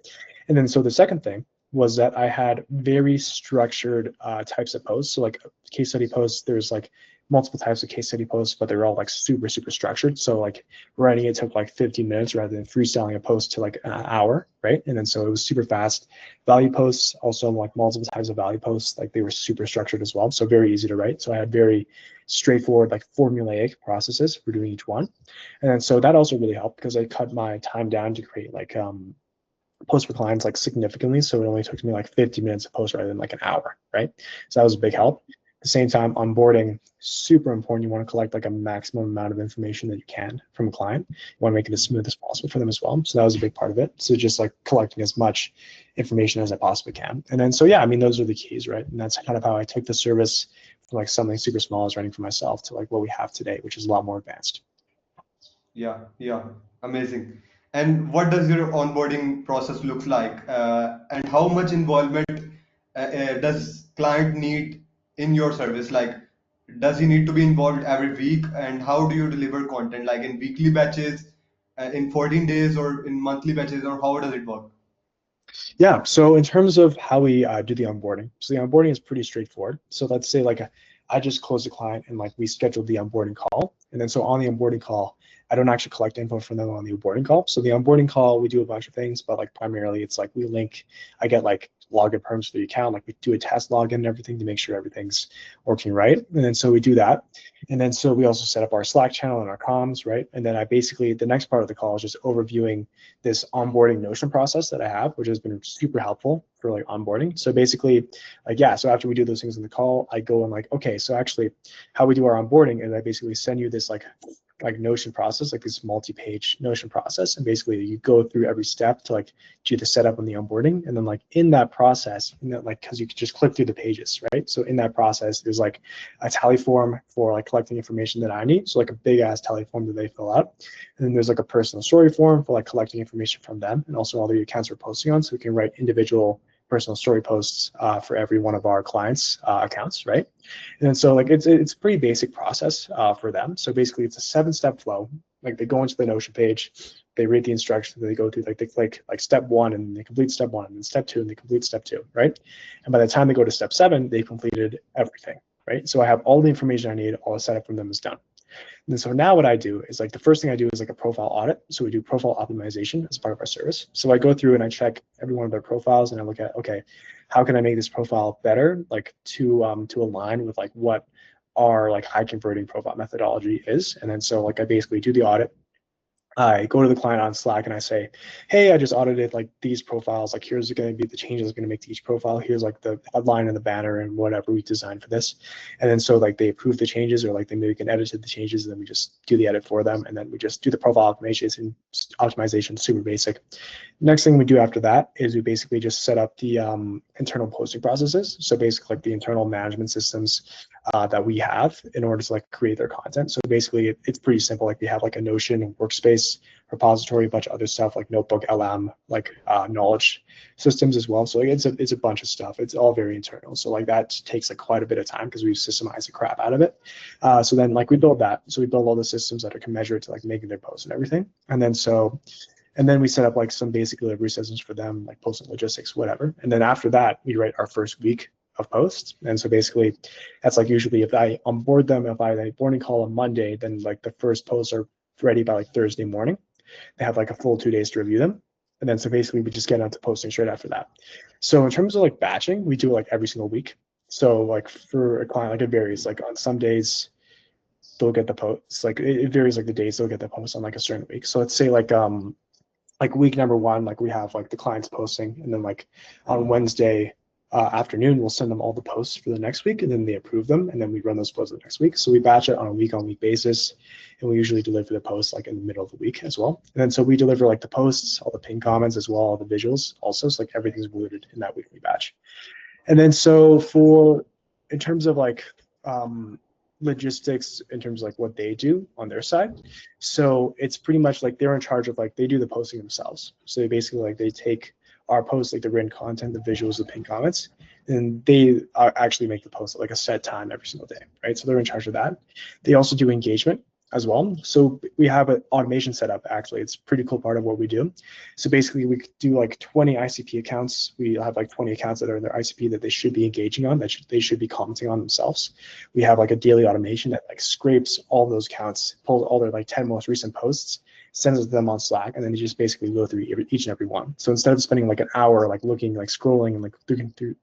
And then so the second thing was that I had very structured types of posts. So like case study posts, there's like multiple types of case study posts, but they're all like super structured. So like writing it took like 15 minutes rather than freestyling a post to like an hour, right? And then so it was super fast. Value posts, also like multiple types of value posts, like they were super structured as well. So very easy to write. So I had very straightforward, like formulaic processes for doing each one. And then so that also really helped because I cut my time down to create like posts for clients like significantly. So it only took me like 50 minutes to post rather than like an hour, right? So that was a big help. At the same time, onboarding, super important. You want to collect like a maximum amount of information that you can from a client. You want to make it as smooth as possible for them as well. So that was a big part of it. So just like collecting as much information as I possibly can. And then so yeah, I mean, those are the keys, right? And that's kind of how I took the service from like something super small as running for myself to like what we have today, which is a lot more advanced. Yeah, yeah, amazing. And what does your onboarding process look like? And how much involvement does client need in your service? Like, does he need to be involved every week? And how do you deliver content? Like in weekly batches, in 14 days, or in monthly batches, or how does it work? Yeah, so in terms of how we do the onboarding, so the onboarding is pretty straightforward. So let's say like I just closed a client and like we scheduled the onboarding call. And then so on the onboarding call, I don't actually collect info from them on the onboarding call. So the onboarding call, we do a bunch of things, but like primarily it's like we link, I get like login perms for the account, like we do a test login and everything to make sure everything's working right. And then so we do that. And then so we also set up our Slack channel and our comms, right? And then I basically, the next part of the call is just overviewing this onboarding Notion process that I have, which has been super helpful for like onboarding. So basically, like, yeah, so after we do those things in the call, I go and like, okay, so actually how we do our onboarding is I basically send you this like Notion process, like this multi-page Notion process. And basically you go through every step to like do the setup and the onboarding. And then like in that process, like, cause you can just click through the pages, right? So in that process, there's like a tally form for like collecting information that I need. So like a big ass tally form that they fill out. And then there's like a personal story form for like collecting information from them and also all the accounts we're posting on. So we can write individual personal story posts for every one of our clients' accounts, right? And so like it's a pretty basic process for them. So basically it's a 7-step flow. Like they go into the Notion page, they read the instructions, they go through, like they click like step 1 and they complete step 1, and then step 2 and they complete step 2, right? And by the time they go to step 7, they completed everything, right? So I have all the information I need, all the setup from them is done. And so now what I do is like the first thing I do is like a profile audit. So we do profile optimization as part of our service. So I go through and I check every one of their profiles and I look at, okay, how can I make this profile better, like to align with like what our like high converting profile methodology is. And then so like I basically do the audit. I go to the client on Slack and I say, hey, I just audited like these profiles. Like here's going to be the changes I'm going to make to each profile. Here's like the headline and the banner and whatever we designed for this. And then so like they approve the changes, or like they maybe can edit the changes, and then we just do the edit for them. And then we just do the profile optimization, super basic. Next thing we do after that is we basically just set up the internal posting processes. So basically like the internal management systems that we have in order to like create their content. So basically it's pretty simple. Like we have like a Notion workspace repository, a bunch of other stuff like Notebook, LM, like knowledge systems as well. So like it's a bunch of stuff. It's all very internal. So like that takes like quite a bit of time because we've systemized the crap out of it. So then like we build that. So we build all the systems that are commensurate to like making their posts and everything. And then we set up like some basic delivery systems for them, like posting logistics, whatever. And then after that, we write our first week of posts. And so basically that's like usually if I onboard them, if I have a boarding call on Monday, then like the first posts are ready by like Thursday morning. They have like a full 2 days to review them. And then so basically we just get onto posting straight after that. So in terms of like batching, we do it like every single week. So like for a client, like it varies. Like on some days they'll get the posts, like it varies like the days they'll get the posts on like a certain week. So let's say like week number 1, like we have like the clients posting, and then like on Wednesday afternoon, we'll send them all the posts for the next week, and then they approve them, and then we run those posts the next week. So we batch it on a week-on-week basis, and we usually deliver the posts like in the middle of the week as well. And then so we deliver like the posts, all the pin comments as well, all the visuals also. So like everything's included in that weekly batch. And then so in terms of like logistics, in terms of like what they do on their side, so it's pretty much like they're in charge of like they do the posting themselves. So they basically like they take our posts, like the written content, the visuals, the pinned comments, and they actually make the post at like a set time every single day, right? So they're in charge of that. They also do engagement as well. So we have an automation set up, actually. It's a pretty cool part of what we do. So basically we do like 20 ICP accounts. We have like 20 accounts that are in their ICP that they should be engaging on, that they should be commenting on themselves. We have like a daily automation that like scrapes all those accounts, pulls all their like 10 most recent posts, sends it to them on Slack, and then they just basically go through each and every one. So instead of spending like an hour like looking, like scrolling and like looking through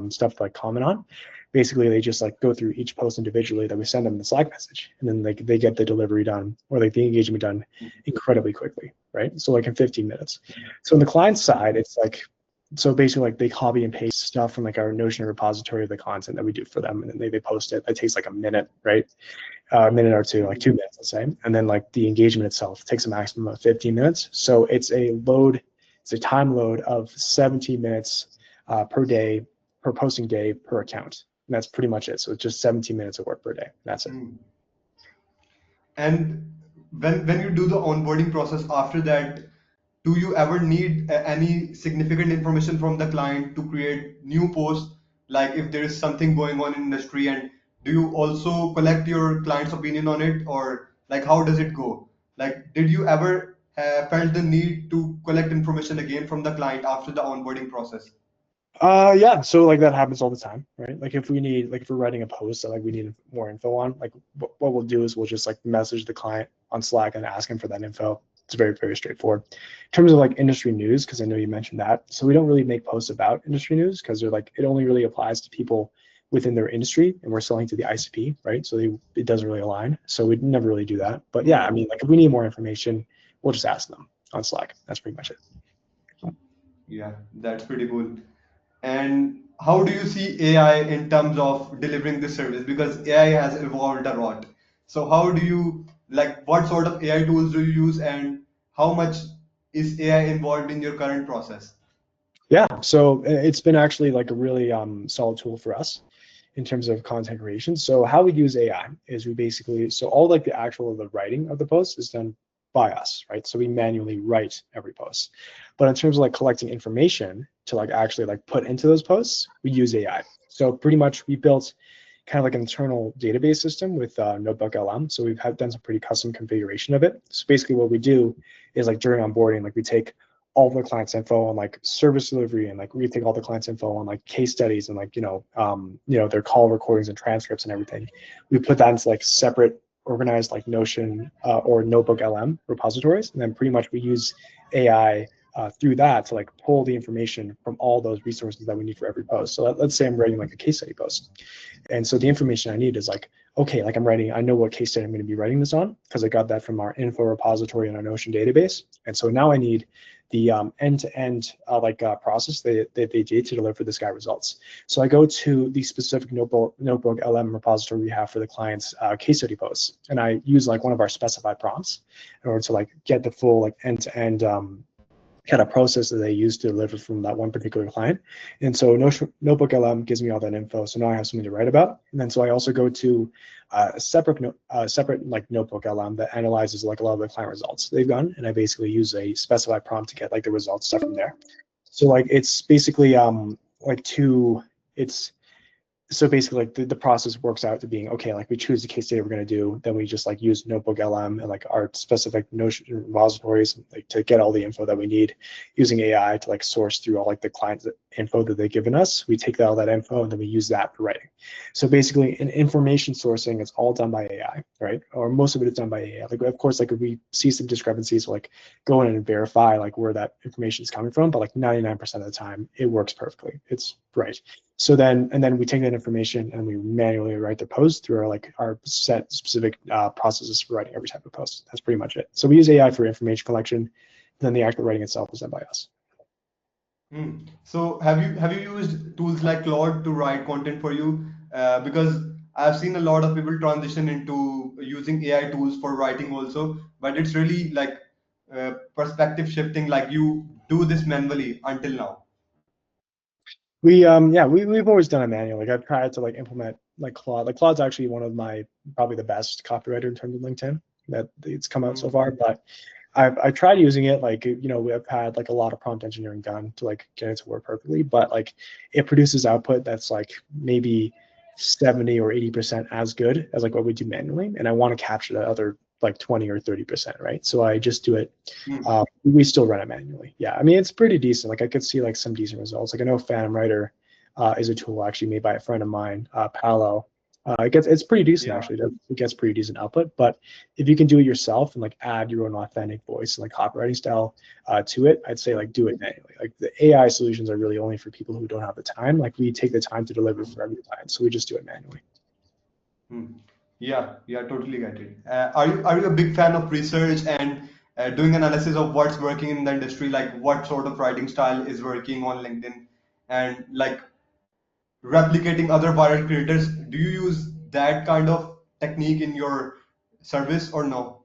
stuff to like comment on, basically they just like go through each post individually that we send them in the Slack message, and then like they get the delivery done or like the engagement done incredibly quickly, right? So like in 15 minutes. So on the client side, it's like, so basically like they copy and paste stuff from like our Notion repository of the content that we do for them, and then they post it. It takes like a minute, right? A minute or two, like 2 minutes, let's say. And then like the engagement itself takes a maximum of 15 minutes. So it's a time load of 17 minutes per day, per posting day, per account. And that's pretty much it. So it's just 17 minutes of work per day. That's it. And when you do the onboarding process after that, do you ever need any significant information from the client to create new posts? Like if there is something going on in industry, and do you also collect your client's opinion on it, or like how does it go? Like, did you ever felt the need to collect information again from the client after the onboarding process? Yeah, so like that happens all the time, right? Like if we're writing a post that like we need more info on, like what we'll do is we'll just like message the client on Slack and ask him for that info. It's very, very straightforward. In terms of like industry news, because I know you mentioned that, so we don't really make posts about industry news because they're like, it only really applies to people within their industry, and we're selling to the ICP, right? So it doesn't really align. So we never really do that. But yeah, I mean, like if we need more information, we'll just ask them on Slack. That's pretty much it. Yeah, that's pretty cool. And how do you see AI in terms of delivering this service? Because AI has evolved a lot. So how do you like what sort of AI tools do you use, and how much is AI involved in your current process? Yeah, so it's been actually like a really solid tool for us in terms of content creation. So how we use AI is we basically, so all like the writing of the post is done by us, right? So we manually write every post. But in terms of like collecting information to like actually like put into those posts, we use AI. So pretty much we built kind of like an internal database system with Notebook LM. So we've done some pretty custom configuration of it. So basically what we do is like during onboarding, like we take all the client's info on like service delivery, and like we take all the client's info on like case studies and like, their call recordings and transcripts and everything. We put that into like separate organized like Notion or Notebook LM repositories. And then pretty much we use AI through that to like pull the information from all those resources that we need for every post. So let's say I'm writing like a case study post. And so the information I need is like, okay, like I know what case study I'm going to be writing this on because I got that from our info repository in our Notion database. And so now I need the end-to-end process that they did to deliver this guy results. So I go to the specific Notebook LM repository we have for the client's case study posts, and I use like one of our specified prompts in order to like get the full like end-to-end kind of process that they use to deliver from that one particular client. And so Notebook LM gives me all that info. So now I have something to write about. And then so I also go to a separate like Notebook LM that analyzes like a lot of the client results they've done. And I basically use a specified prompt to get like the results stuff from there. So like it's basically so basically like the process works out to being, okay, like we choose the case study we're going to do, then we just like use Notebook LM and like our specific Notion repositories like to get all the info that we need using AI to like source through all like the client's info that they've given us. We take all that info and then we use that for writing. So basically in information sourcing, it's all done by AI, right? Or most of it is done by AI. Like of course, like if we see some discrepancies, we'll like go in and verify like where that information is coming from, but like 99% of the time it works perfectly. It's right. So then we take that information and we manually write the post through our set specific processes for writing every type of post. That's pretty much it. So we use AI for information collection, then the actual writing itself is done by us. So have you used tools like Claude to write content for you? Because I've seen a lot of people transition into using AI tools for writing also, but it's really like perspective shifting. Like you do this manually until now. We've always done it manually. Like I've tried to like implement like Claude. Like Claude's actually one of my probably the best copywriter in terms of LinkedIn that it's come out so far. But I've tried using it. Like we've had like a lot of prompt engineering done to like get it to work perfectly. But like it produces output that's like maybe 70 or 80% as good as like what we do manually. And I want to capture that other like 20 or 30%, right? So I just do it. We still run it manually. Yeah, I mean, it's pretty decent. Like I could see like some decent results. Like I know Phantom Writer is a tool actually made by a friend of mine, Paolo. It's pretty decent actually. It gets pretty decent output. But if you can do it yourself and like add your own authentic voice and like copywriting style to it, I'd say like do it manually. Like the AI solutions are really only for people who don't have the time. Like we take the time to deliver for every client, so we just do it manually. Yeah, totally get it. Are you a big fan of research and doing analysis of what's working in the industry, like what sort of writing style is working on LinkedIn, and like replicating other viral creators? Do you use that kind of technique in your service or no?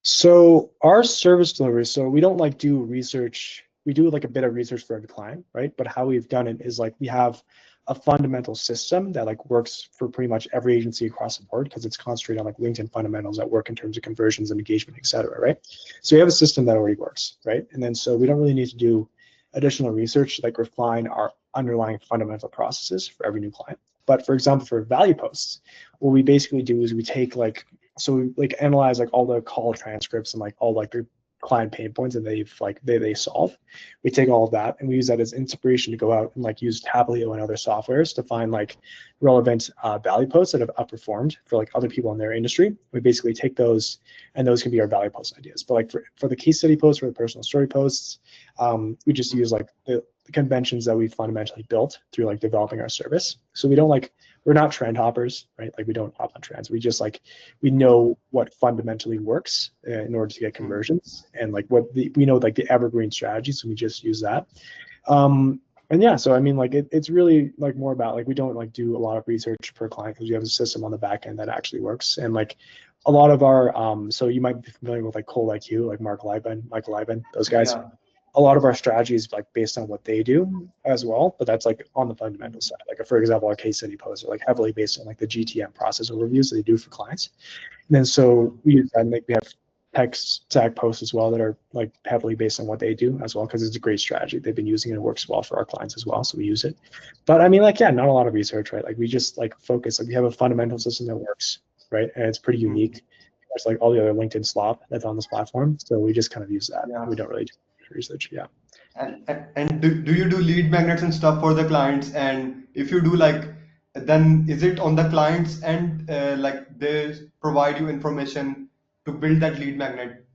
So our service delivery, so we don't like do research. We do like a bit of research for every client, right? But how we've done it is like we have a fundamental system that like works for pretty much every agency across the board because it's concentrated on like LinkedIn fundamentals that work in terms of conversions and engagement, et cetera, right? So we have a system that already works, right? And then so we don't really need to do additional research to like refine our underlying fundamental processes for every new client. But for example, for value posts, what we basically do is we take like so we like analyze like all the call transcripts and like all like the client pain points that they solve. We take all of that and we use that as inspiration to go out and like use Tablio and other softwares to find like relevant value posts that have outperformed for like other people in their industry. We basically take those and those can be our value post ideas. But like for the case study posts or the personal story posts, we just use like the conventions that we fundamentally built through like developing our service. So we don't like we're not trend hoppers, right? Like we don't hop on trends. We just like we know what fundamentally works in order to get conversions, and like we know like the evergreen strategies, so we just use that. And yeah, so I mean, like it's really like more about like we don't like do a lot of research per client because we have a system on the back end that actually works. And like a lot of our so you might be familiar with like ColdIQ, like Michael Liben, those guys. Yeah. A lot of our strategy is like based on what they do as well, but that's like on the fundamental side. Like for example, our case study posts are like heavily based on like the GTM process overviews that they do for clients. And then so we use that and like we have tech stack posts as well that are like heavily based on what they do as well, because it's a great strategy. They've been using it, it works well for our clients as well, so we use it. But I mean, like, yeah, not a lot of research, right? Like we just like focus, like we have a fundamental system that works, right? And it's pretty unique. It's like all the other LinkedIn slop that's on this platform. So we just kind of use that. Yeah. We don't really do research. Yeah. And do you do lead magnets and stuff for the clients? And if you do, like, then is it on the clients and like they provide you information to build that lead magnet?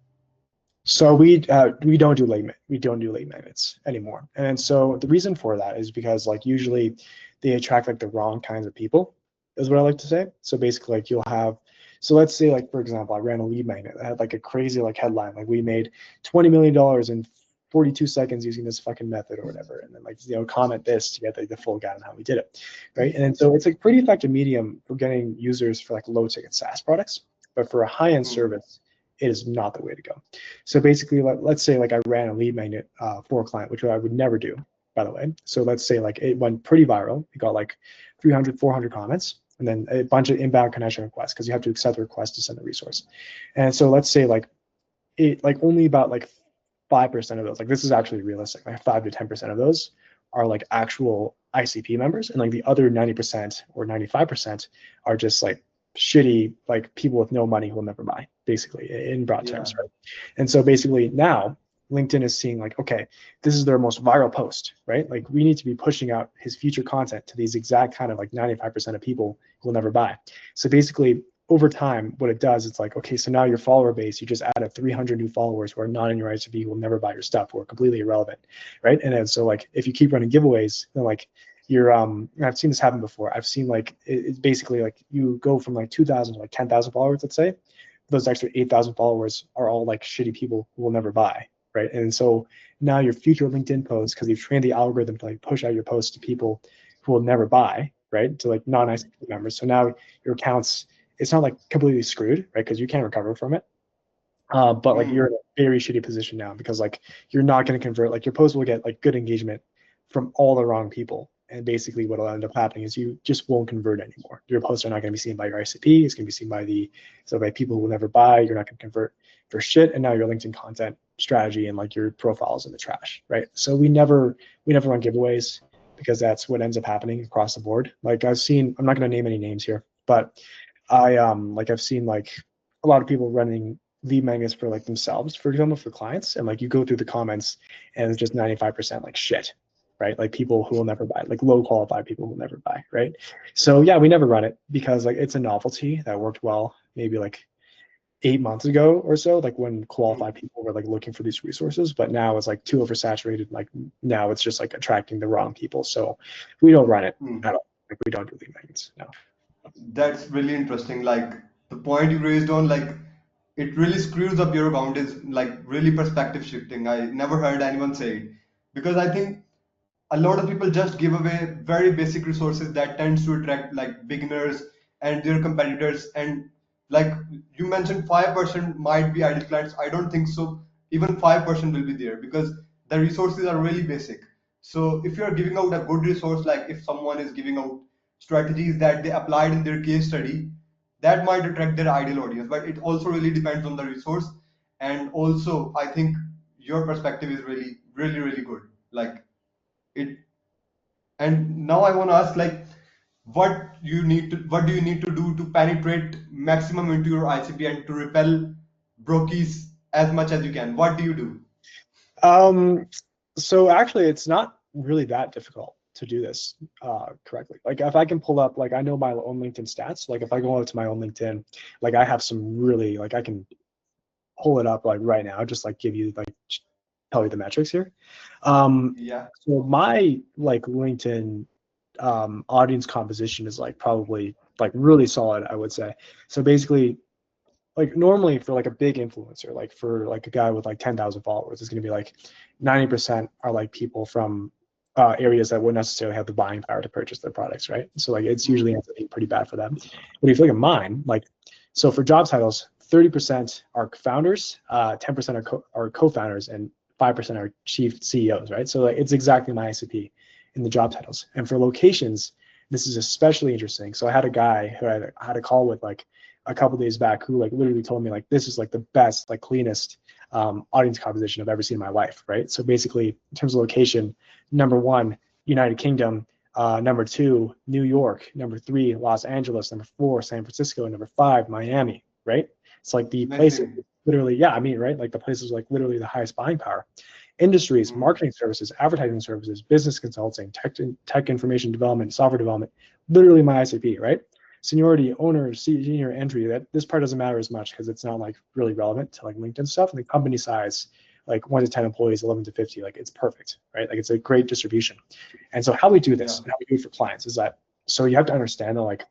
So we don't do lead magnets anymore. And so the reason for that is because like usually they attract like the wrong kinds of people, is what I like to say. So basically like you'll have, so let's say like for example, I ran a lead magnet that had like a crazy like headline, like we made $20 million in 42 seconds using this fucking method or whatever, and then like comment this to get like the full guide on how we did it, right? And then so it's like pretty effective medium for getting users for like low ticket SaaS products, but for a high end service, it is not the way to go. So basically, let's say like I ran a lead magnet for a client, which I would never do, by the way. So let's say like it went pretty viral. It got like 300, 400 comments, and then a bunch of inbound connection requests because you have to accept the request to send the resource. And so let's say like it like only about like 5% of those, like this is actually realistic, like 5 to 10% of those are like actual ICP members, and like the other 90% or 95% are just like shitty like people with no money who will never buy, basically in broad terms, right? And so basically now LinkedIn is seeing like, okay, this is their most viral post, right? Like we need to be pushing out his future content to these exact kind of like 95% of people who will never buy. So basically over time, what it does, it's like, okay, so now your follower base, you just added 300 new followers who are not in your ICP, who will never buy your stuff, who are completely irrelevant, right? And then so like if you keep running giveaways, then like you're I've seen this happen before. I've seen like it's basically like you go from like 2,000 to like 10,000 followers, let's say. Those extra 8,000 followers are all like shitty people who will never buy, right? And so now your future LinkedIn posts, because you've trained the algorithm to like push out your posts to people who will never buy, right? To like non-ICP members. So now your accounts, it's not like completely screwed, right? Because you can't recover from it. But like you're in a very shitty position now because like you're not going to convert. Like your post will get like good engagement from all the wrong people. And basically what will end up happening is you just won't convert anymore. Your posts are not going to be seen by your ICP. It's going to be seen by people who will never buy. You're not going to convert for shit. And now your LinkedIn content strategy and like your profile is in the trash, right? So we never run giveaways because that's what ends up happening across the board. Like I've seen, I'm not going to name any names here, but I've seen like a lot of people running lead magnets for like themselves, for example, for clients, and like you go through the comments and it's just 95% like shit, right? Like people who will never buy, like low qualified people who will never buy, right? So yeah, we never run it because like it's a novelty that worked well maybe like 8 months ago or so, like when qualified people were like looking for these resources, but now it's like too oversaturated. Like now it's just like attracting the wrong people. So we don't run it at all. Like we don't do lead magnets, no. That's really interesting. Like the point you raised on, like it really screws up your account is like really perspective shifting. I never heard anyone say it because I think a lot of people just give away very basic resources that tends to attract like beginners and their competitors. And like you mentioned, 5% might be ideal clients. I don't think so. Even 5% will be there because the resources are really basic. So if you're giving out a good resource, like if someone is giving out strategies that they applied in their case study, that might attract their ideal audience. But it also really depends on the resource. And also, I think your perspective is really, really, really good. Like it. And now I want to ask, like, what do you need to do to penetrate maximum into your ICP and to repel brokies as much as you can? What do you do? So actually it's not really that difficult to do this correctly. Like if I can pull up, like I know my own LinkedIn stats, like if I go out to my own LinkedIn, like I have some really, like I can pull it up like right now, just like give you like tell you the metrics here. Yeah. So my like LinkedIn audience composition is like probably like really solid, I would say. So basically, like normally for like a big influencer, like for like a guy with like 10,000 followers, it's going to be like 90% are like people from areas that wouldn't necessarily have the buying power to purchase their products, right? So like it's usually ends up being pretty bad for them. But if you look at mine, like so for job titles, 30% are founders, 10% are co-founders, and 5% are chief CEOs, right? So like it's exactly my ICP in the job titles. And for locations, this is especially interesting. So I had a guy who I had a call with like a couple days back who like literally told me like this is like the best, like cleanest audience composition I've ever seen in my life, right? So basically, in terms of location, number one, United Kingdom, number two, New York, number three, Los Angeles, number four, San Francisco, number five, Miami, right? It's like the place literally, yeah, I mean, right? Like the place is like literally the highest buying power. Industries, marketing services, advertising services, business consulting, tech information development, software development, literally my ICP, right? Seniority, owner, senior entry, that this part doesn't matter as much because it's not like really relevant to like LinkedIn stuff. And the company size, like 1 to 10 employees, 11 to 50, like it's perfect, right? Like it's a great distribution. And so how we do this and how we do it for clients is that, so you have to understand that like,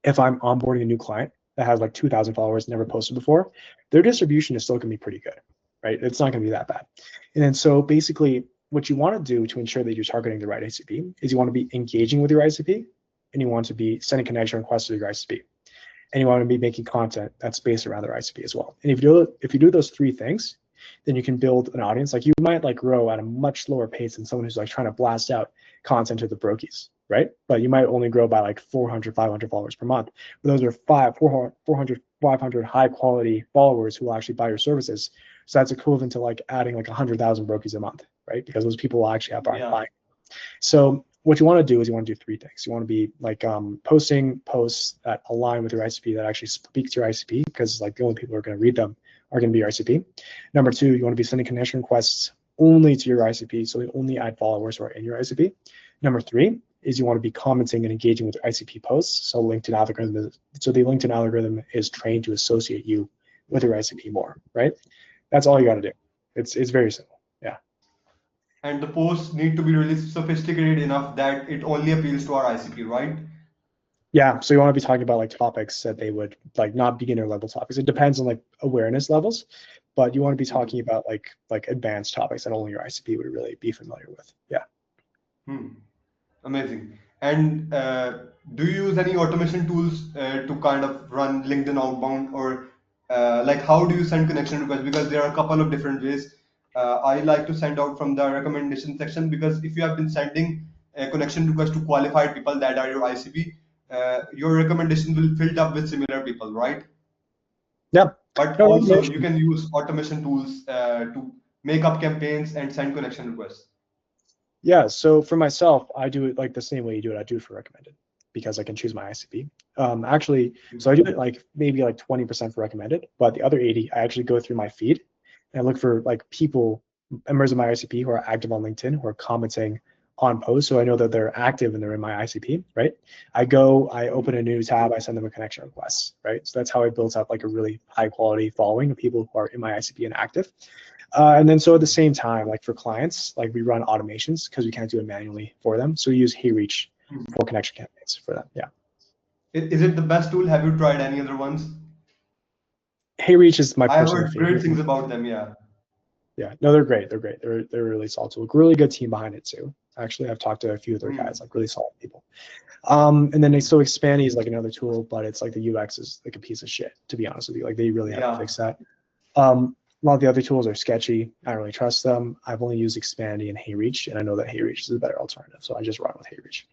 if I'm onboarding a new client that has like 2,000 followers, never posted before, their distribution is still gonna be pretty good, right? It's not gonna be that bad. And then so basically what you wanna do to ensure that you're targeting the right ICP is you wanna be engaging with your ICP, and you want to be sending connection requests to your ICP. And you want to be making content that's based around their ICP as well. And if you do those three things, then you can build an audience. Like you might like grow at a much slower pace than someone who's like trying to blast out content to the brokies, right? But you might only grow by like 400, 500 followers per month. But those are 400, 500 high quality followers who will actually buy your services. So that's equivalent to like adding like 100,000 brokies a month, right? Because those people will actually have buying. So what you want to do is you want to do three things. You want to be like posting posts that align with your ICP, that actually speak to your ICP, because like the only people who are going to read them are going to be your ICP. Number two, you want to be sending connection requests only to your ICP, so they only add followers who are in your ICP. Number three is you want to be commenting and engaging with ICP posts. So the LinkedIn algorithm is trained to associate you with your ICP more, right? That's all you got to do. It's very simple. Yeah. And the posts need to be really sophisticated enough that it only appeals to our ICP, right? Yeah, so you want to be talking about like topics that they would like, not beginner level topics. It depends on like awareness levels, but you want to be talking about like advanced topics that only your ICP would really be familiar with. Yeah. Amazing. And do you use any automation tools to kind of run LinkedIn outbound, or like how do you send connection requests? Because there are a couple of different ways. I like to send out from the recommendation section, because if you have been sending a connection request to qualified people that are your ICP, your recommendation will fill up with similar people, right? Yeah. But No, also you can use automation tools to make up campaigns and send connection requests. Yeah, so for myself, I do it like the same way you do it. I do it for recommended because I can choose my ICP. Actually, so I do it like maybe like 20% for recommended, but the other 80, I actually go through my feed and I look for like people, members of my ICP who are active on LinkedIn, who are commenting on posts. So I know that they're active and they're in my ICP, right? I open a new tab, I send them a connection request, right? So that's how I built up like a really high quality following of people who are in my ICP and active. And then so at the same time, like for clients, like we run automations because we can't do it manually for them. So we use HeyReach for connection campaigns for them. Yeah. Is it the best tool? Have you tried any other ones? HeyReach is my I have personal heard favorite. great things about them. Yeah. Yeah. No, they're great. They're great. They're a really solid tool. Really good team behind it too. Actually, I've talked to a few of their guys, like really solid people. And then so Expandy is like another tool, but it's like the UX is like a piece of shit, to be honest with you. Like they really have to fix that. A lot of the other tools are sketchy. I don't really trust them. I've only used Expandy and HeyReach, and I know that HeyReach is a better alternative. So I just run with HeyReach.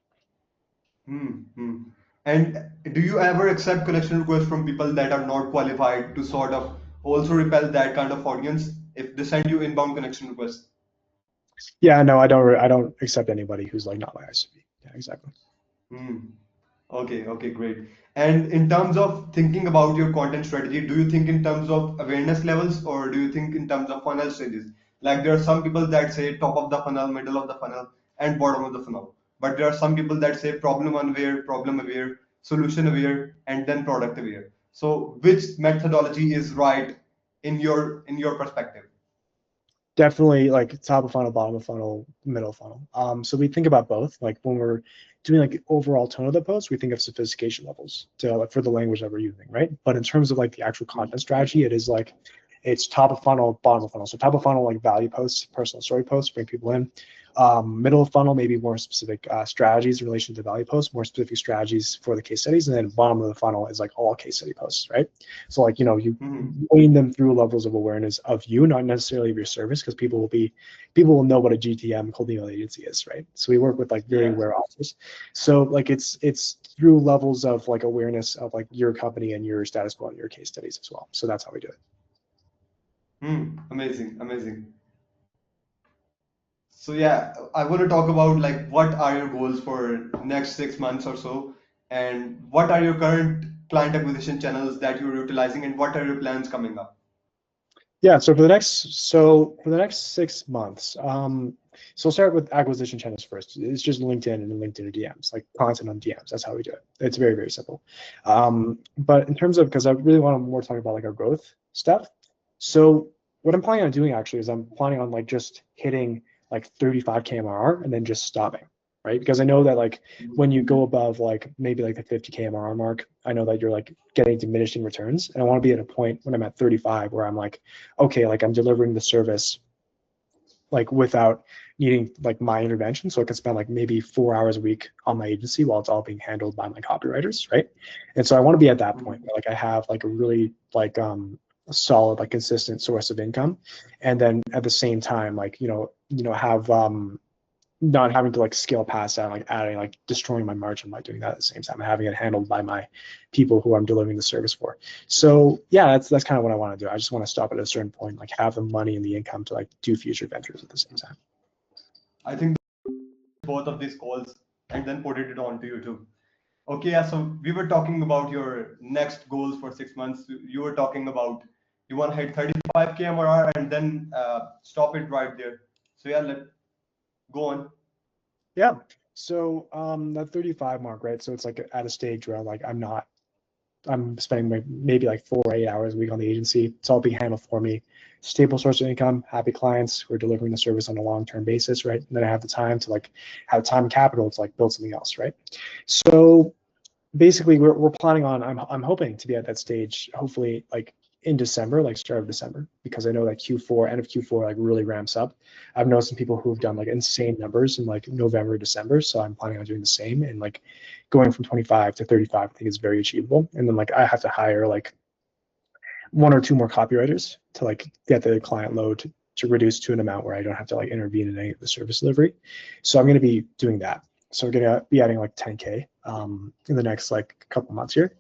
And do you ever accept connection requests from people that are not qualified, to sort of also repel that kind of audience if they send you inbound connection requests? Yeah, no, I don't accept anybody who's like not my ICP. Yeah, exactly. Okay, great. And in terms of thinking about your content strategy, do you think in terms of awareness levels, or do you think in terms of funnel stages? Like there are some people that say top of the funnel, middle of the funnel, and bottom of the funnel. But there are some people that say problem aware, solution aware, and then product aware. So which methodology is right in your perspective? Definitely like top of funnel, bottom of funnel, middle of funnel. So we think about both. Like when we're doing like the overall tone of the post, we think of sophistication levels to like for the language that we're using, right? But in terms of like the actual content strategy, it is like it's top of funnel, bottom of funnel. So top of funnel, like value posts, personal story posts, bring people in. Middle of funnel, maybe more specific strategies in relation to value posts, more specific strategies for the case studies. And then bottom of the funnel is like all case study posts, right? So like, you wean them through levels of awareness of you, not necessarily of your service, because people will know what a GTM, cold email agency is, right? So we work with like very aware offers. So like it's through levels of like awareness of like your company and your status quo and your case studies as well. So that's how we do it. Amazing, amazing. So yeah, I want to talk about like what are your goals for next 6 months or so, and what are your current client acquisition channels that you're utilizing, and what are your plans coming up? Yeah, so for the next 6 months, so I'll start with acquisition channels first. It's just LinkedIn and LinkedIn DMs, like content on DMs. That's how we do it. It's very, very simple. But in terms of, because I really want to more talk about like our growth stuff. So what I'm planning on doing actually is I'm planning on like just hitting like 35K MRR and then just stopping, right? Because I know that like when you go above like maybe like the 50K MRR mark, I know that you're like getting diminishing returns. And I want to be at a point when I'm at 35 where I'm like, okay, like I'm delivering the service like without needing like my intervention. So I can spend like maybe 4 hours a week on my agency while it's all being handled by my copywriters, right? And so I want to be at that point where like I have like a really like solid, like consistent source of income. And then at the same time, like, have not having to like scale past that, like adding, like destroying my margin by doing that at the same time, and having it handled by my people who I'm delivering the service for. So yeah, that's kind of what I want to do. I just want to stop at a certain point, like have the money and the income to like do future ventures at the same time. I think both of these calls and then put it on to YouTube. Okay, yeah, so we were talking about your next goals for 6 months. You were talking about you want to hit 35K MRR and then stop it right there. So yeah, let go on. Yeah. So that 35 mark, right? So it's like at a stage where like I'm spending maybe like 4 or 8 hours a week on the agency. It's all being handled for me. Stable source of income, happy clients who are delivering the service on a long-term basis, right? And then I have the time to like have time and capital to like build something else, right? So basically we're planning on, I'm hoping to be at that stage, hopefully like in December, like start of December, because I know that end of Q4 like really ramps up. I've known some people who've done like insane numbers in like November, December. So I'm planning on doing the same, and like going from 25 to 35, I think is very achievable. And then like I have to hire like 1 or 2 more copywriters to like get the client load to reduce to an amount where I don't have to like intervene in any of the service delivery. So I'm going to be doing that. So we're going to be adding like 10K in the next like couple months here.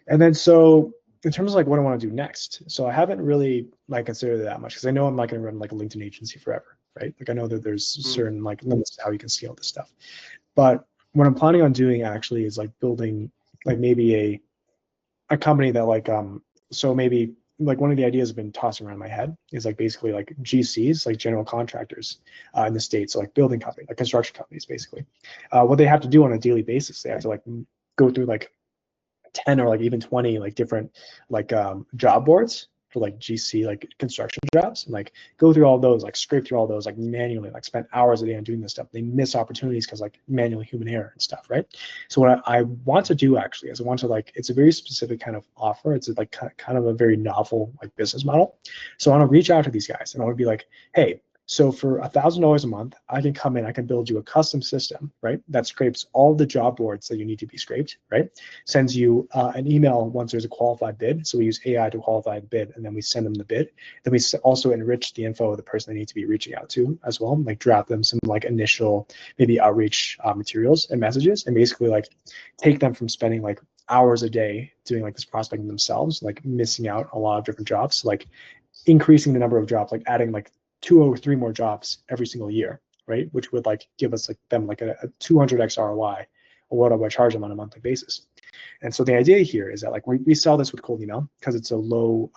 And then so in terms of like what I want to do next, so I haven't really like considered it that much because I know I'm not going to run like a LinkedIn agency forever, right? Like I know that there's certain like limits to how you can scale this stuff. But what I'm planning on doing actually is like building like maybe a company that like so maybe like one of the ideas I've been tossing around my head is like basically like GCs, like general contractors in the States, so like building company, like construction companies, basically. What they have to do on a daily basis, they have to like go through like 10 or like even 20 like different like job boards for like GC like construction jobs, and like go through all those, like scrape through all those like manually, like spend hours a day on doing this stuff. They miss opportunities because like manual human error and stuff, right? So what I want to do actually is I want to like, it's a very specific kind of offer. It's like kind of a very novel like business model. So I want to reach out to these guys and I want to be like, hey, so for $1,000 a month, I can come in, I can build you a custom system, right? That scrapes all the job boards that you need to be scraped, right? Sends you an email once there's a qualified bid. So we use AI to qualify the bid, and then we send them the bid. Then we also enrich the info of the person they need to be reaching out to as well, like draft them some like initial maybe outreach materials and messages, and basically like take them from spending like hours a day doing like this prospecting themselves, like missing out a lot of different jobs, like increasing the number of jobs, like adding like 2 or 3 more jobs every single year, right? Which would like give us like them like a 200x ROI, or what I charge them on a monthly basis. And so the idea here is that like we sell this with cold email because it's a low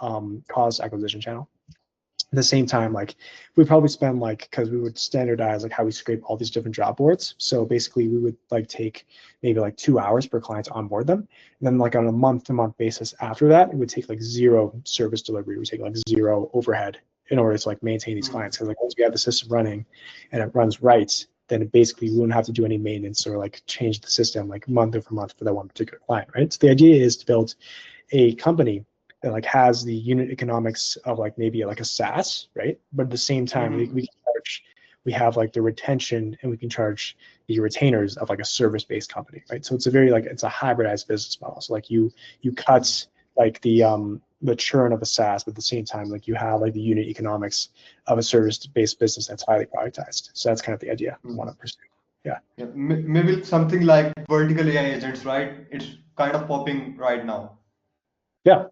cost acquisition channel. At the same time, like we probably spend like, because we would standardize like how we scrape all these different job boards. So basically we would like take maybe like 2 hours per client to onboard them. And then like on a month-to-month basis after that, it would take like 0 service delivery. We would take like 0 overhead in order to like maintain these clients. Because like once we have the system running and it runs right, then basically we wouldn't have to do any maintenance or like change the system like month over month for that one particular client, right? So the idea is to build a company that like has the unit economics of like maybe like a SaaS, right? But at the same time, we can charge we have like the retention, and we can charge the retainers of like a service-based company, right? So it's a very like it's a hybridized business model. So like you cut like the churn of a SaaS, but at the same time, like you have like the unit economics of a service-based business that's highly productized. So that's kind of the idea I want to pursue. Yeah. Yeah, maybe something like vertical AI agents, right? It's kind of popping right now. Yeah.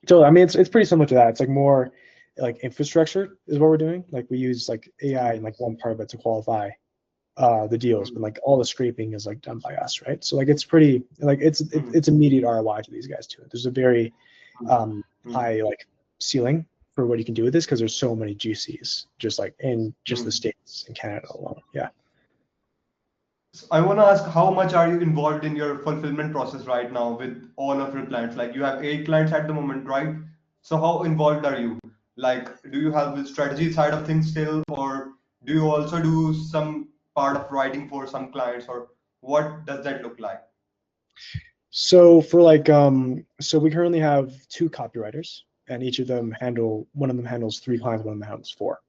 So I mean, it's pretty similar to that. It's like more like infrastructure is what we're doing. Like we use like AI in like one part of it to qualify the deals, but like all the scraping is like done by us, right? So like it's pretty like it's immediate ROI to these guys too. There's a very high like ceiling for what you can do with this because there's so many GCs just like in just the States and Canada alone. Yeah. I want to ask, how much are you involved in your fulfillment process right now with all of your clients? Like you have 8 clients at the moment, right? So how involved are you? Like, do you have the strategy side of things still, or do you also do some part of writing for some clients, or what does that look like? So for like so we currently have 2 copywriters, and each of them one of them handles 3 clients, one of them handles 4.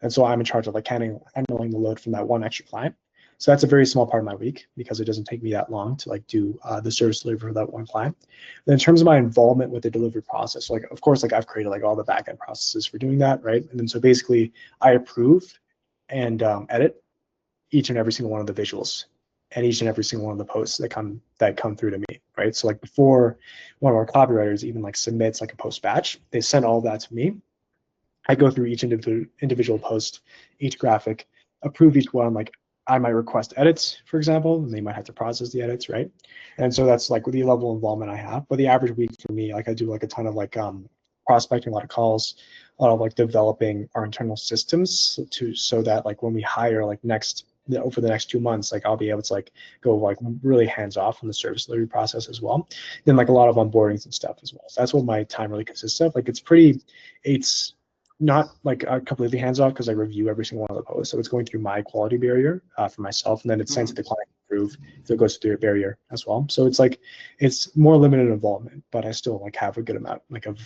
And so I'm in charge of like handling the load from that one extra client. So that's a very small part of my week because it doesn't take me that long to like do the service delivery for that one client. Then in terms of my involvement with the delivery process, like of course, like I've created like all the backend processes for doing that, right? And then so basically I approve and edit each and every single one of the visuals and each and every single one of the posts that come through to me, right? So like before one of our copywriters even like submits like a post batch, they send all that to me. I go through each individual post, each graphic, approve each one. Like I might request edits, for example, and they might have to process the edits, right? And so that's like the level of involvement I have. But the average week for me, like I do like a ton of like prospecting, a lot of calls, a lot of like developing our internal systems so that like when we hire like over the next 2 months, like I'll be able to like go like really hands off on the service delivery process as well. Then like a lot of onboardings and stuff as well. So that's what my time really consists of. Like it's not like completely hands off because I review every single one of the posts. So it's going through my quality barrier for myself, and then it's sent to the client to approve if it goes through a barrier as well. So it's like it's more limited involvement, but I still like have a good amount like of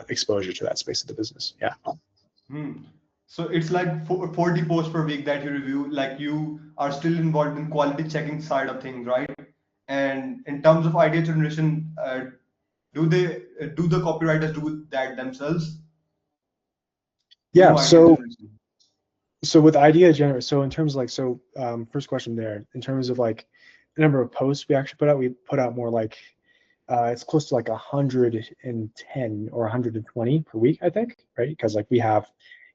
exposure to that space of the business. Yeah. So it's like 40 posts per week that you review, like you are still involved in quality checking side of things, right? And in terms of idea generation, do the copywriters do that themselves? Yeah. New idea generation. So with idea generation, so in terms of like, first question there, in terms of like the number of posts we actually we put out more like, it's close to like 110 or 120 per week, I think, right? Because like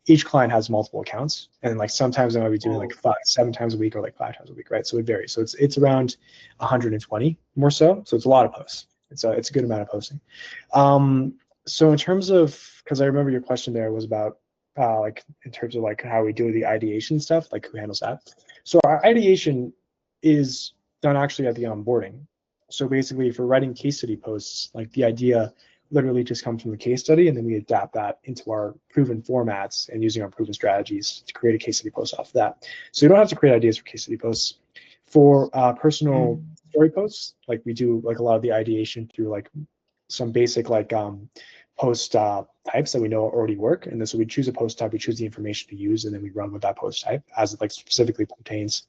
each client has multiple accounts, and like sometimes I might be doing like 7 times a week or like 5 times a week, right? So it varies. So it's around 120 more so. So it's a lot of posts. It's a good amount of posting. So in terms of, because I remember your question there was about like in terms of like how we do the ideation stuff, like who handles that. So our ideation is done actually at the onboarding. So basically, for writing case study posts, like the idea literally just comes from the case study, and then we adapt that into our proven formats and using our proven strategies to create a case study post off of that. So you don't have to create ideas for case study posts. For personal story posts, like we do like a lot of the ideation through like some basic like post types that we know already work. And then so we choose a post type, we choose the information to use, and then we run with that post type as it like specifically pertains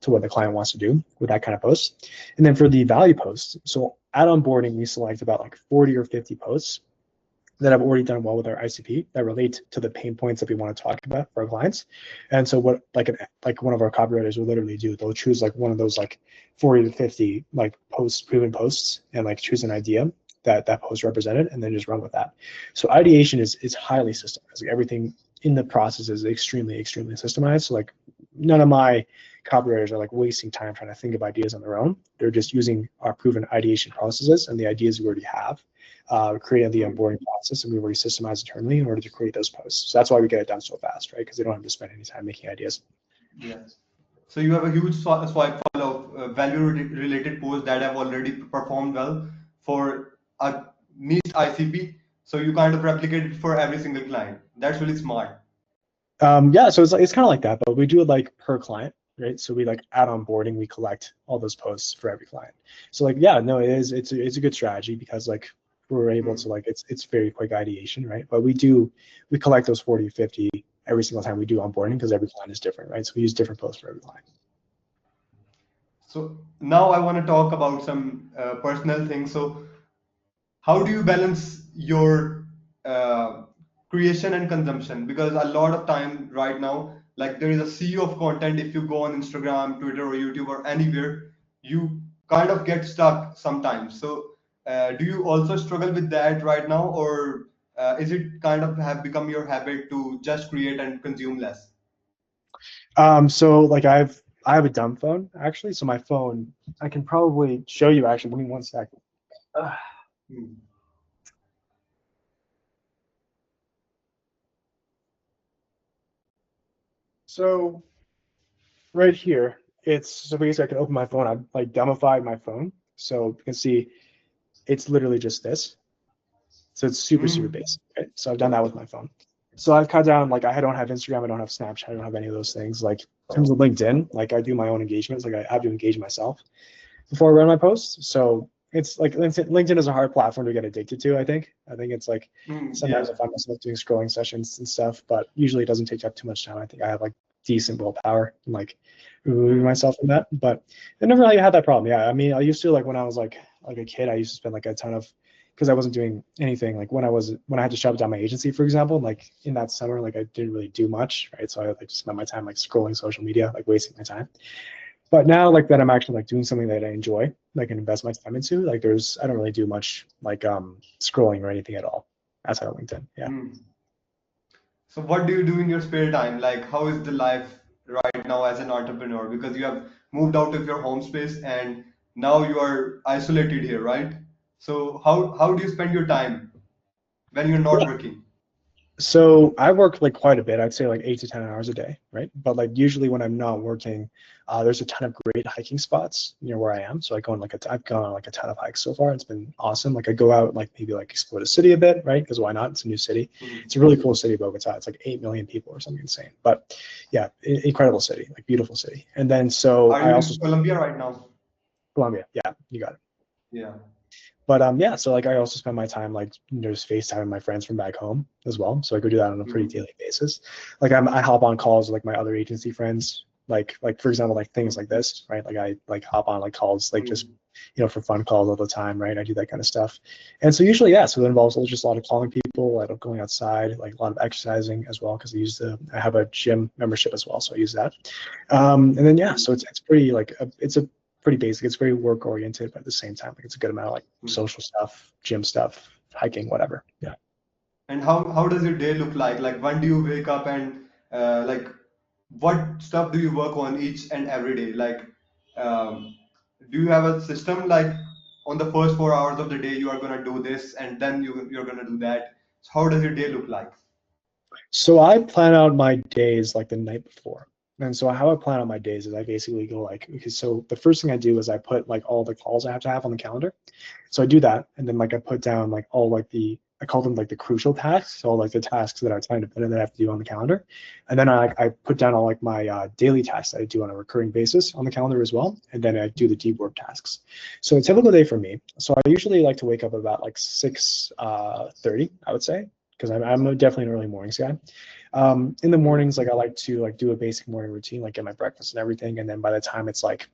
to what the client wants to do with that kind of post. And then for the value posts, so at onboarding, we select about like 40 or 50 posts that have already done well with our ICP that relate to the pain points that we want to talk about for our clients. And so what like one of our copywriters will literally do, they'll choose like one of those like 40 to 50 like proven posts and like choose an idea that post represented, and then just run with that. So ideation is highly systemized. Like everything in the process is extremely systemized. So like none of my copywriters are like wasting time trying to think of ideas on their own. They're just using our proven ideation processes and the ideas we already have, creating the onboarding process, and we've already systemized internally in order to create those posts. So that's why we get it done so fast, right? Because they don't have to spend any time making ideas. Yes. So you have a huge swipe full of value-related posts that have already performed well for a niche ICP. So you kind of replicate it for every single client. That's really smart. Yeah, so it's kind of like that, but we do it like per client, right? So we like at onboarding, we collect all those posts for every client. So like, yeah, no, it's a good strategy because like we're able to like it's very quick ideation, right? But we collect those 40 or 50 every single time we do onboarding because every client is different, right? So we use different posts for every client. So now I want to talk about some personal things. So how do you balance your creation and consumption? Because a lot of time right now, like there is a sea of content. If you go on Instagram, Twitter, or YouTube or anywhere, you kind of get stuck sometimes. So do you also struggle with that right now, or is it kind of have become your habit to just create and consume less? So like I have a dumb phone actually. So my phone, I can probably show you actually. Give me one second. Hmm. So right here, it's so basically I can open my phone. I've like dumbified my phone. So you can see it's literally just this. So it's super, super Hmm. basic. Right? So I've done that with my phone. So I've cut down, like I don't have Instagram, I don't have Snapchat, I don't have any of those things. Like in terms of LinkedIn, like I do my own engagements, like I have to engage myself before I run my posts. So it's like LinkedIn is a hard platform to get addicted to, I think. I think it's like Hmm. sometimes I Yeah. find myself doing scrolling sessions and stuff, but usually it doesn't take up too much time. I think I have like decent willpower and like removing Hmm. myself from that. But I never really had that problem. Yeah. I mean, I used to like when I was like a kid, I used to spend like a ton of because I wasn't doing anything like when I had to shut down my agency, for example, like in that summer, like I didn't really do much, right? So I like just spent my time like scrolling social media, like wasting my time. But now like that I'm actually like doing something that I enjoy, like and invest my time into, like I don't really do much like scrolling or anything at all outside of LinkedIn. Yeah. Hmm. So what do you do in your spare time? Like, how is the life right now as an entrepreneur? Because you have moved out of your home space and now you are isolated here, right? So how do you spend your time when you're not working? So I work like quite a bit. I'd say like 8 to 10 hours a day, right? But like usually when I'm not working, there's a ton of great hiking spots near where I am. So I go on like I've gone on like a ton of hikes so far. It's been awesome. Like I go out like maybe like explore the city a bit, right? Because why not? It's a new city. Hmm. It's a really cool city, Bogota. It's like 8 million people or something insane. But yeah, incredible city, like beautiful city. And then so Are I you also in Colombia right now? Colombia. Yeah, you got it. Yeah. But yeah, so like I also spend my time like just FaceTiming my friends from back home as well. So I go do that on a pretty Hmm. daily basis. Like I hop on calls with like my other agency friends, like for example, like things like this, right? Like I like hop on like calls like just Hmm. for fun calls all the time, right? I do that kind of stuff. And so usually, yeah, so it involves just a lot of calling people, a lot of going outside, like a lot of exercising as well, because I have a gym membership as well, so I use that. And then yeah, so it's pretty like it's a pretty basic. It's very work oriented, but at the same time, like it's a good amount of like Hmm. social stuff, gym stuff, hiking, whatever. Yeah. And how does your day look like? Like when do you wake up and like what stuff do you work on each and every day? Like um, do you have a system like on the first 4 hours of the day you are gonna do this and then you're gonna do that? So how does your day look like? So I plan out my days like the night before. And so how I plan out my days is I basically go like, okay, so the first thing I do is I put like all the calls I have on the calendar. So I do that, and then like I put down like all like I call them like the crucial tasks, so like the tasks that are time dependent that I have to do on the calendar, and then I put down all like my daily tasks that I do on a recurring basis on the calendar as well, and then I do the deep work tasks. So a typical day for me. So I usually like to wake up about like 6:30, I would say, because I'm definitely an early mornings guy. In the Hmm. mornings, like I like to like do a basic morning routine, like get my breakfast and everything, and then by the time it's like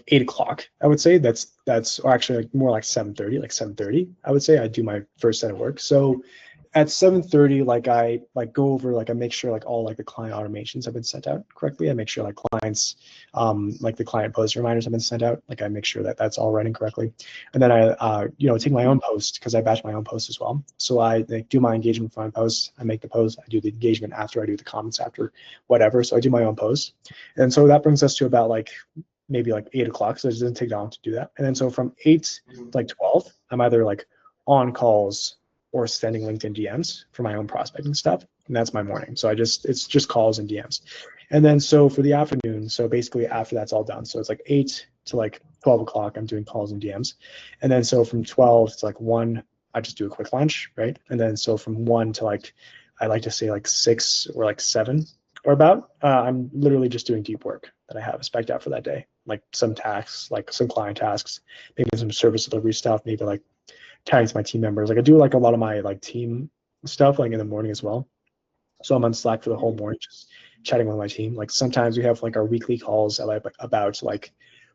8 o'clock, I would say or actually like more like 7:30, like 7:30, I would say I do my first set of work. So at 7:30, like I like go over, like I make sure like all like the client automations have been sent out correctly. I make sure like clients, like the client post reminders have been sent out. Like I make sure that that's all running correctly. And then I, take my own post because I batch my own post as well. So I like, do my engagement for my post. I make the post. I do the engagement after. I do the comments after, whatever. So I do my own post. And so that brings us to about like maybe like 8 o'clock. So it doesn't take long to do that. And then so from 8 to like 12, I'm either like on calls or sending LinkedIn DMs for my own prospecting stuff. And that's my morning. So it's just calls and DMs. And then so for the afternoon, so basically after that's all done. So it's like 8 to like 12 o'clock, I'm doing calls and DMs. And then so from 12 to like 1, I just do a quick lunch, right? And then so from 1 to like, I like to say like 6 or like 7 or about, I'm literally just doing deep work that I have spec'd out for that day, like some tasks, like some client tasks, maybe some service delivery stuff, maybe like tagging to my team members. Like I do like a lot of my like team stuff like in the morning as well. So I'm on Slack for the whole morning, just chatting with my team. Like sometimes we have like our weekly calls at like about like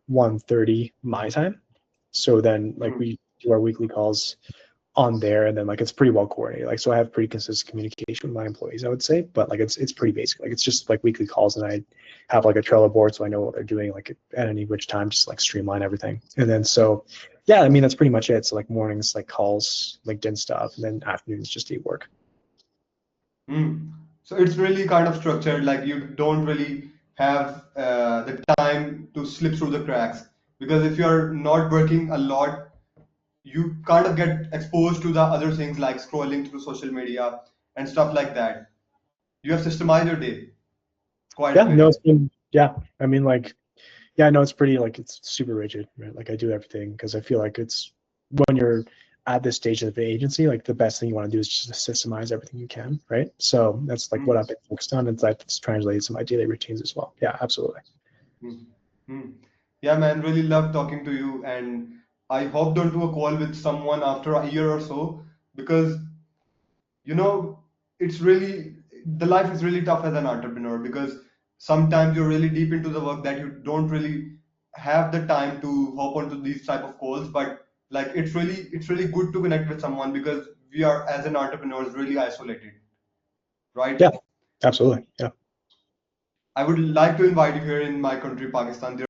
1:30 my time. So then like we do our weekly calls on there, and then like it's pretty well coordinated. Like so I have pretty consistent communication with my employees, I would say, but like it's pretty basic. Like it's just like weekly calls, and I have like a Trello board so I know what they're doing like at any which time, just like streamline everything. And then so yeah, I mean that's pretty much it. So like mornings like calls, LinkedIn stuff, and then afternoons just deep work. So it's really kind of structured, like you don't really have the time to slip through the cracks. Because if you're not working a lot, you kind of get exposed to the other things like scrolling through social media and stuff like that. You have systemized your day quite Yeah, no, well. it's been yeah. I mean like yeah, no, it's pretty like it's super rigid, right? Like I do everything because I feel like it's when you're at this stage of the agency, like the best thing you want to do is just systemize everything you can, right? So that's like what Hmm. I've been focused on, and that's translated to my daily routines as well. Yeah, absolutely. Hmm. Hmm. Yeah, man, really love talking to you, and I hopped onto a call with someone after a year or so because you know it's really the life is really tough as an entrepreneur because sometimes you're really deep into the work that you don't really have the time to hop onto these type of calls, but like it's really good to connect with someone because we are as an entrepreneurs really isolated, right? Yeah, absolutely. Yeah. I would like to invite you here in my country, Pakistan. There